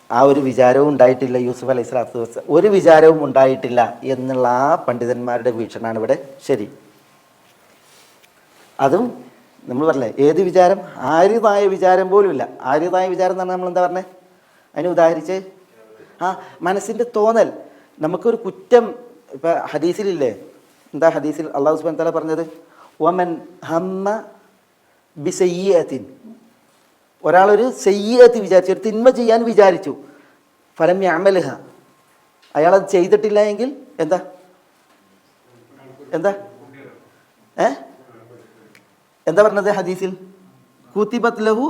ആ ഒരു വിചാരവും ഉണ്ടായിട്ടില്ല. യൂസുഫ് അലൈഹി സ്വലാത്തു വസ്സലാം ഒരു വിചാരവും ഉണ്ടായിട്ടില്ല എന്നുള്ള ആ പണ്ഡിതന്മാരുടെ വീക്ഷണമാണ് ഇവിടെ ശരി. അതും നമ്മൾ പറഞ്ഞേ ഏത് വിചാരം? ആര്യതായ വിചാരം പോലും ഇല്ല. ആര്യതായ വിചാരം എന്ന് പറഞ്ഞാൽ നമ്മൾ എന്താ പറഞ്ഞത്? അതിന് ഉദാഹരിച്ച് മനസ്സിൻ്റെ തോന്നൽ. നമുക്കൊരു കുറ്റം ഇപ്പം ഹദീസിലില്ലേ, എന്താ ഹദീസിൽ അള്ളാഹു സുബ്ഹാനഹു വ തആല പറഞ്ഞത്? വമൻ ഹമ്മ ബിസയ്യിഅത്തിൻ, ഒരാളൊരു സയ്യിഅത്ത് വിചാരിച്ചു, ഒരു തിന്മ ചെയ്യാൻ വിചാരിച്ചു, ഫലം യഅമൽഹ, അയാളത് ചെയ്തിട്ടില്ല എങ്കിൽ എന്താ എന്താ എന്താ പറഞ്ഞത് ഹദീസിൽ? കുതിബത് ലഹു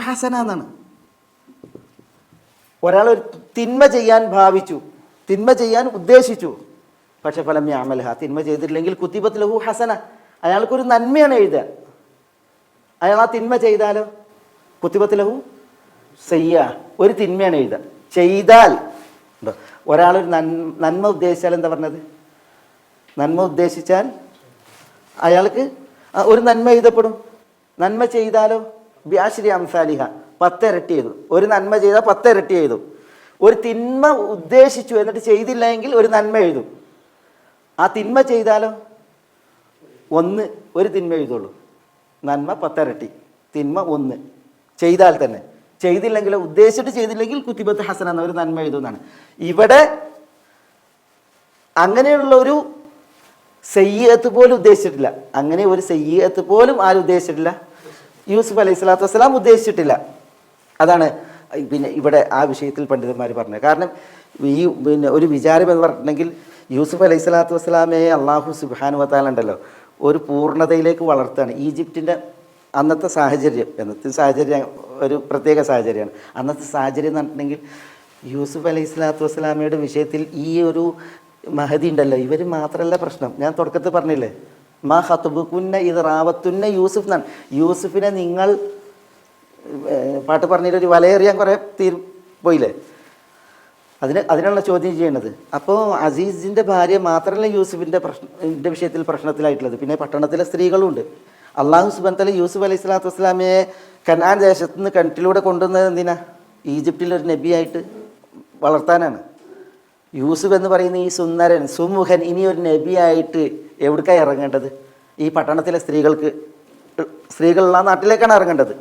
ഹസന എന്നാണ്. ഒരാൾ ഒരു തിന്മ ചെയ്യാൻ ഭാവിച്ചു, തിന്മ ചെയ്യാൻ ഉദ്ദേശിച്ചു, പക്ഷെ ഫലം യഅമൽഹ, തിന്മ ചെയ്തിട്ടില്ലെങ്കിൽ കുതിബത് ലഹു ഹസന, അയാൾക്കൊരു നന്മയാണ് എഴുതുക. അയാൾ ആ തിന്മ ചെയ്താലോ കുതിബത് ലഹു സയ്യ, ഒരു തിന്മയാണ് എഴുതുക. ചെയ്താൽ ഒരാളൊരു നന്മ ഉദ്ദേശിച്ചാൽ എന്താ പറഞ്ഞത്? നന്മ ഉദ്ദേശിച്ചാൽ അയാൾക്ക് ഒരു നന്മ എഴുതപ്പെടും. നന്മ ചെയ്താലോ ബിഅശ്രി അംസാലിഹ, 10 ഇരട്ടി ചെയ്തു. ഒരു നന്മ ചെയ്താൽ 10 ഇരട്ടി ചെയ്തു. ഒരു തിന്മ ഉദ്ദേശിച്ചു എന്നിട്ട് ചെയ്തില്ല എങ്കിൽ ഒരു നന്മ എഴുതും. ആ തിന്മ ചെയ്താലോ ഒരു തിന്മ എഴുതുള്ളൂ. നന്മ 10 ഇരട്ടി, തിന്മ 1 ചെയ്താൽ തന്നെ. ചെയ്തില്ലെങ്കിലോ, ഉദ്ദേശിച്ചിട്ട് ചെയ്തില്ലെങ്കിൽ കുതിബത്ത് ഹസന എന്ന ഒരു നന്മ എഴുതുന്നതാണ്. ഇവിടെ അങ്ങനെയുള്ള ഒരു സയ്യിഅത്ത് പോലും ഉദ്ദേശിച്ചിട്ടില്ല. അങ്ങനെ ഒരു സയ്യിഅത്ത് പോലും ആരും ഉദ്ദേശിച്ചിട്ടില്ല. യൂസുഫ് അലൈഹി സ്വലാത്തു വസ്സലാം ഉദ്ദേശിച്ചിട്ടില്ല. അതാണ് പിന്നെ ഇവിടെ ആ വിഷയത്തിൽ പണ്ഡിതന്മാർ പറഞ്ഞത്. കാരണം ഈ ഒരു വിചാരം എന്ന് പറഞ്ഞിട്ടുണ്ടെങ്കിൽ യൂസുഫ് അലൈഹി സ്വലാത്തു വസ്സലാമയെ അള്ളാഹു സുബ്ഹാനഹു വ തആല ഉണ്ടല്ലോ ഒരു പൂർണ്ണതയിലേക്ക് വളർത്തുകയാണ്. ഈജിപ്തിൻ്റെ അന്നത്തെ സാഹചര്യം, ഒരു പ്രത്യേക സാഹചര്യമാണ്. അന്നത്തെ സാഹചര്യം എന്ന് പറഞ്ഞിട്ടുണ്ടെങ്കിൽ യൂസുഫ് അലൈഹി സ്വലാത്തു വസ്സലാമയുടെ വിഷയത്തിൽ ഈ ഒരു മഹദി ഉണ്ടല്ലോ, ഇവർ മാത്രമല്ല പ്രശ്നം. ഞാൻ തുടക്കത്തിൽ പറഞ്ഞില്ലേ, മാ ഖത്ബുകുന്ന ഇത് റാവത്തുന്ന യൂസുഫ് എന്നാണ്. യൂസുഫിനെ നിങ്ങൾ പാട്ട് പറഞ്ഞിട്ട് ഒരു വലയെറിയാൻ കുറേ പോയില്ലേ, അതിനുള്ള ചോദ്യം ചെയ്യണത്. അപ്പോൾ അസീസിൻ്റെ ഭാര്യ മാത്രമല്ല യൂസുഫിൻ്റെ വിഷയത്തിൽ പ്രശ്നത്തിലായിട്ടുള്ളത്, പിന്നെ പട്ടണത്തിലെ സ്ത്രീകളുണ്ട്. അള്ളാഹു സുബ്ഹാനഹു വ തആല യൂസുഫ് അലൈഹി സ്വലാത്തു വസ്സലാമയെ കനാൻ ദേശത്ത് നിന്ന് കിണറ്റിലൂടെ കൊണ്ടുവന്നത് എന്തിനാ? ഈജിപ്തിലൊരു നബിയായിട്ട് വളർത്താനാണ്. യൂസുഫ് എന്ന് പറയുന്ന ഈ സുന്ദരൻ സുമുഖൻ ഇനി ഒരു നബിയായിട്ട് എവിടേക്കാണ് ഇറങ്ങേണ്ടത്? ഈ പട്ടണത്തിലെ സ്ത്രീകളുള്ള നാട്ടിലേക്കാണ് ഇറങ്ങേണ്ടത്.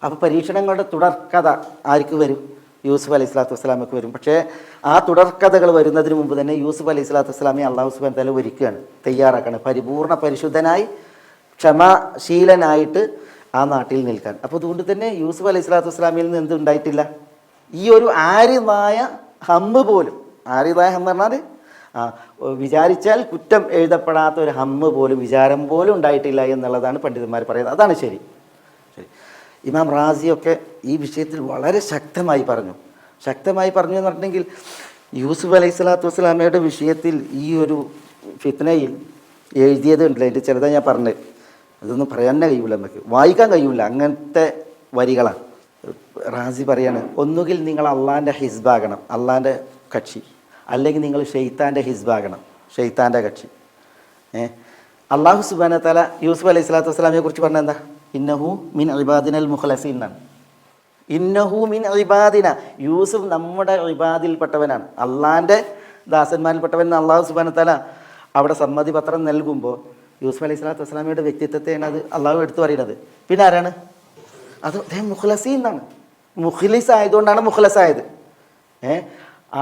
അപ്പോൾ പരീക്ഷണങ്ങളുടെ തുടർക്കഥ ആർക്ക് വരും? യൂസുഫ് അലൈഹി സ്വലാത്തു വസ്സലാമക്ക് വരും. പക്ഷേ ആ തുടർക്കഥകൾ വരുന്നതിന് മുമ്പ് തന്നെ യൂസുഫ് അലൈഹി സ്വലാത്തു വസ്സലാമയെ അള്ളാഹു സുബ്ഹാനഹു വ തആല ഒരുക്കുകയാണ്, തയ്യാറാക്കുകയാണ്, പരിപൂർണ്ണ പരിശുദ്ധനായി ക്ഷമാശീലനായിട്ട് ആ നാട്ടിൽ നിൽക്കാൻ. അപ്പോൾ അതുകൊണ്ട് തന്നെ യൂസുഫ് അലൈഹി സ്വലാത്തു വസ്സലാമയിൽ നിന്ന് എന്തുണ്ടായിട്ടില്ല? ഈ ഒരു ആര്യമായ ഹമ്മ് പോലും, ആര്യതായ ഹമ്മ് പറഞ്ഞാൽ വിചാരിച്ചാൽ കുറ്റം എഴുതപ്പെടാത്ത ഒരു ഹമ്മ് പോലും, വിചാരം പോലും ഉണ്ടായിട്ടില്ല എന്നുള്ളതാണ് പണ്ഡിതന്മാർ പറയുന്നത്. അതാണ് ശരി. ഇമാം റാസിയൊക്കെ ഈ വിഷയത്തിൽ വളരെ ശക്തമായി പറഞ്ഞു എന്ന് പറഞ്ഞിട്ടുണ്ടെങ്കിൽ യൂസുഫ് അലൈഹി സ്വലാത്തു വസ്സലാമയുടെ വിഷയത്തിൽ ഈ ഒരു ഫിത്നയിൽ എഴുതിയത് ഉണ്ടല്ലോ, അതിൻ്റെ ചിലതാണ് ഞാൻ പറഞ്ഞത്. അതൊന്നും പറയാൻ തന്നെ കഴിയില്ല, നമുക്ക് വായിക്കാൻ കഴിയില്ല, അങ്ങനത്തെ വരികളാണ്. റാസി പറയാണ്, ഒന്നുകിൽ നിങ്ങൾ അള്ളാൻ്റെ ഹിസ്ബാകണം, അള്ളാൻ്റെ കക്ഷി, അല്ലെങ്കിൽ നിങ്ങൾ ഷെയ്ത്താൻ്റെ ഹിസ്ബാകണം, ഷെയ്ത്താൻ്റെ കക്ഷി. അള്ളാഹു സുബ്ഹാനഹു വ തആല യൂസുഫ് അലൈഹി സ്വലാത്തു വസ്സലാമയെ കുറിച്ച് പറഞ്ഞ എന്താ? ഇന്നഹു മിൻ ഇബാദിനൽ മുഖ്ലസീൻ എന്നാണ്. ഇന്നഹു മിൻ ഇബാദിന, യൂസുഫ് നമ്മുടെ ഇബാദിൽപ്പെട്ടവനാണ്, അള്ളാൻ്റെ ദാസന്മാരിൽപ്പെട്ടവൻ. അള്ളാഹു സുബ്ഹാനഹു വ തആല അവിടെ സമ്മതി പത്രം നൽകുമ്പോൾ യൂസുഫ് അലൈഹി സ്വലാത്തു വസ്സലാമയുടെ വ്യക്തിത്വത്തെയാണ് അത് അള്ളാഹു എടുത്തു പറയുന്നത്. പിന്നെ ആരാണ് അത്? അദ്ദേഹം മുഖ്ലസീൻ എന്നാണ്. മുഖ്ലിസ് ആയതുകൊണ്ടാണ് മുഖ്ലസായത്.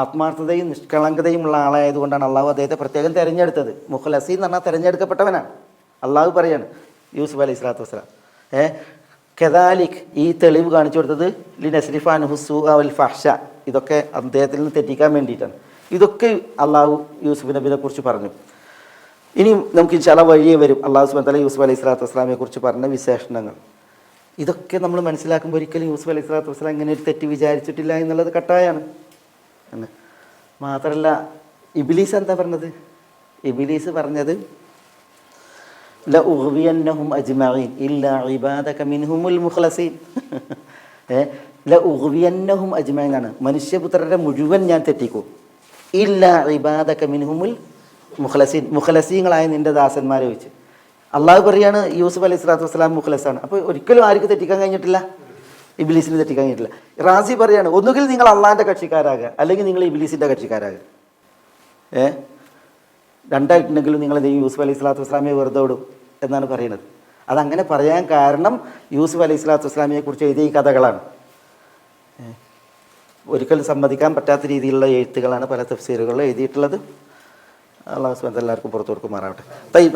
ആത്മാർത്ഥതയും നിഷ്കളങ്കതയും ഉള്ള ആളായതുകൊണ്ടാണ് അള്ളാഹു അദ്ദേഹത്തെ പ്രത്യേകം തിരഞ്ഞെടുത്തത്. മുഖ്ലസീൻ എന്ന് പറഞ്ഞാൽ തിരഞ്ഞെടുക്കപ്പെട്ടവനാണ്. അള്ളാഹു പറയാണ് യൂസുഫ് അലൈഹി സ്വലാത്തു വസ്സലാം കദാലിക്, ഈ തെളിവ് കാണിച്ചു കൊടുത്തത് ലിനസ്രിഫ അൻഹു സൂഅ വൽ ഫഹ്ഷ, ഇതൊക്കെ അദ്ദേഹത്തിൽ നിന്ന് തെറ്റിക്കാൻ വേണ്ടിയിട്ടാണ്. ഇതൊക്കെ അള്ളാഹു യൂസുഫ് നബിയെ കുറിച്ച് പറഞ്ഞു. ഇനി നമുക്ക് ഇൻഷാ അല്ലാഹ് വഴിയേ വരും അള്ളാഹു സുബ്ഹാനഹു വ തആല യൂസുഫ് അലൈഹി സ്വലാത്തു വസ്സലാമയെ കുറിച്ച് പറഞ്ഞ വിശേഷണങ്ങൾ. ഇതൊക്കെ നമ്മൾ മനസ്സിലാക്കുമ്പോൾ ഒരിക്കലും യൂസുഫ് അലൈഹി സ്വലാത്തു വസ്സലാം ഇങ്ങനെ ഒരു തെറ്റ് വിചാരിച്ചിട്ടില്ല എന്നുള്ളത് കട്ടായാണ്. മാത്രമല്ല ഇബ്ലീസ് എന്താ പറഞ്ഞത്? ഇബ്ലീസ് പറഞ്ഞത് ലഉഗ്വിയന്നഹും അജ്മഈൻ ഇല്ലാ ഇബാദക മിൻഹുമുൽ മുഖ്ലസീൻ. ലഉഗ്വിയന്നഹും അജ്മഈൻ ആണ്, മനുഷ്യപുത്രരെ മുഴുവൻ ഞാൻ തെറ്റിക്കും, ഇല്ലാ ഇബാദക മിൻഹുമുൽ മുഖലസീങ്ങളായ നിൻ്റെ ദാസന്മാരെ ചോദിച്ചു. അള്ളാഹു പറയാണ് യൂസുഫ് അലൈഹി സ്വലാത്തു വസ്സലാം മുഖലസാണ്. അപ്പോൾ ഒരിക്കലും ആർക്ക് തെറ്റിക്കാൻ കഴിഞ്ഞിട്ടില്ല? ഇബ്ലീസിന് തെറ്റിക്കാൻ കഴിഞ്ഞിട്ടില്ല. റാസി പറയാണ് ഒന്നുകിൽ നിങ്ങൾ അള്ളാഹിൻ്റെ കക്ഷിക്കാരാകുക, അല്ലെങ്കിൽ നിങ്ങൾ ഇബ്ലീസിൻ്റെ കക്ഷിക്കാരാകുക. രണ്ടായിട്ടുണ്ടെങ്കിലും നിങ്ങൾ യൂസുഫ് അലൈഹി സ്വലാത്തു വസ്സലാമിയെ വെറുതെ വിടും എന്നാണ് പറയുന്നത്. അതങ്ങനെ പറയാൻ കാരണം യൂസുഫ് അലൈഹി സ്വലാത്തു വസ്സലാമിയെ കുറിച്ച് എഴുതിയ ഈ കഥകളാണ്. ഒരിക്കലും സമ്മതിക്കാൻ പറ്റാത്ത രീതിയിലുള്ള എഴുത്തുകളാണ് പല തഫ്സീറുകളിലും എഴുതിയിട്ടുള്ളത്. അള്ളാഹു സുബ്ഹാനഹു വ തആല എല്ലാവർക്കും പുറത്തു കൊടുക്കുമാറാവട്ടെ.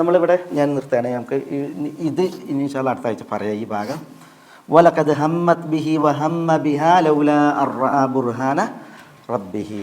നമ്മളിവിടെ ഞാൻ നിർത്തുകയാണ്. നമുക്ക് ഇത് ഇൻഷാ അല്ലാഹ് അടുത്ത ആഴ്ച പറയാം ഈ ഭാഗം. വലഖദ് ഹമ്മത് ബിഹി വഹമ്മ ബിഹാ ലൗലാ അർ റഅ ബുർഹാന റബ്ബിഹി.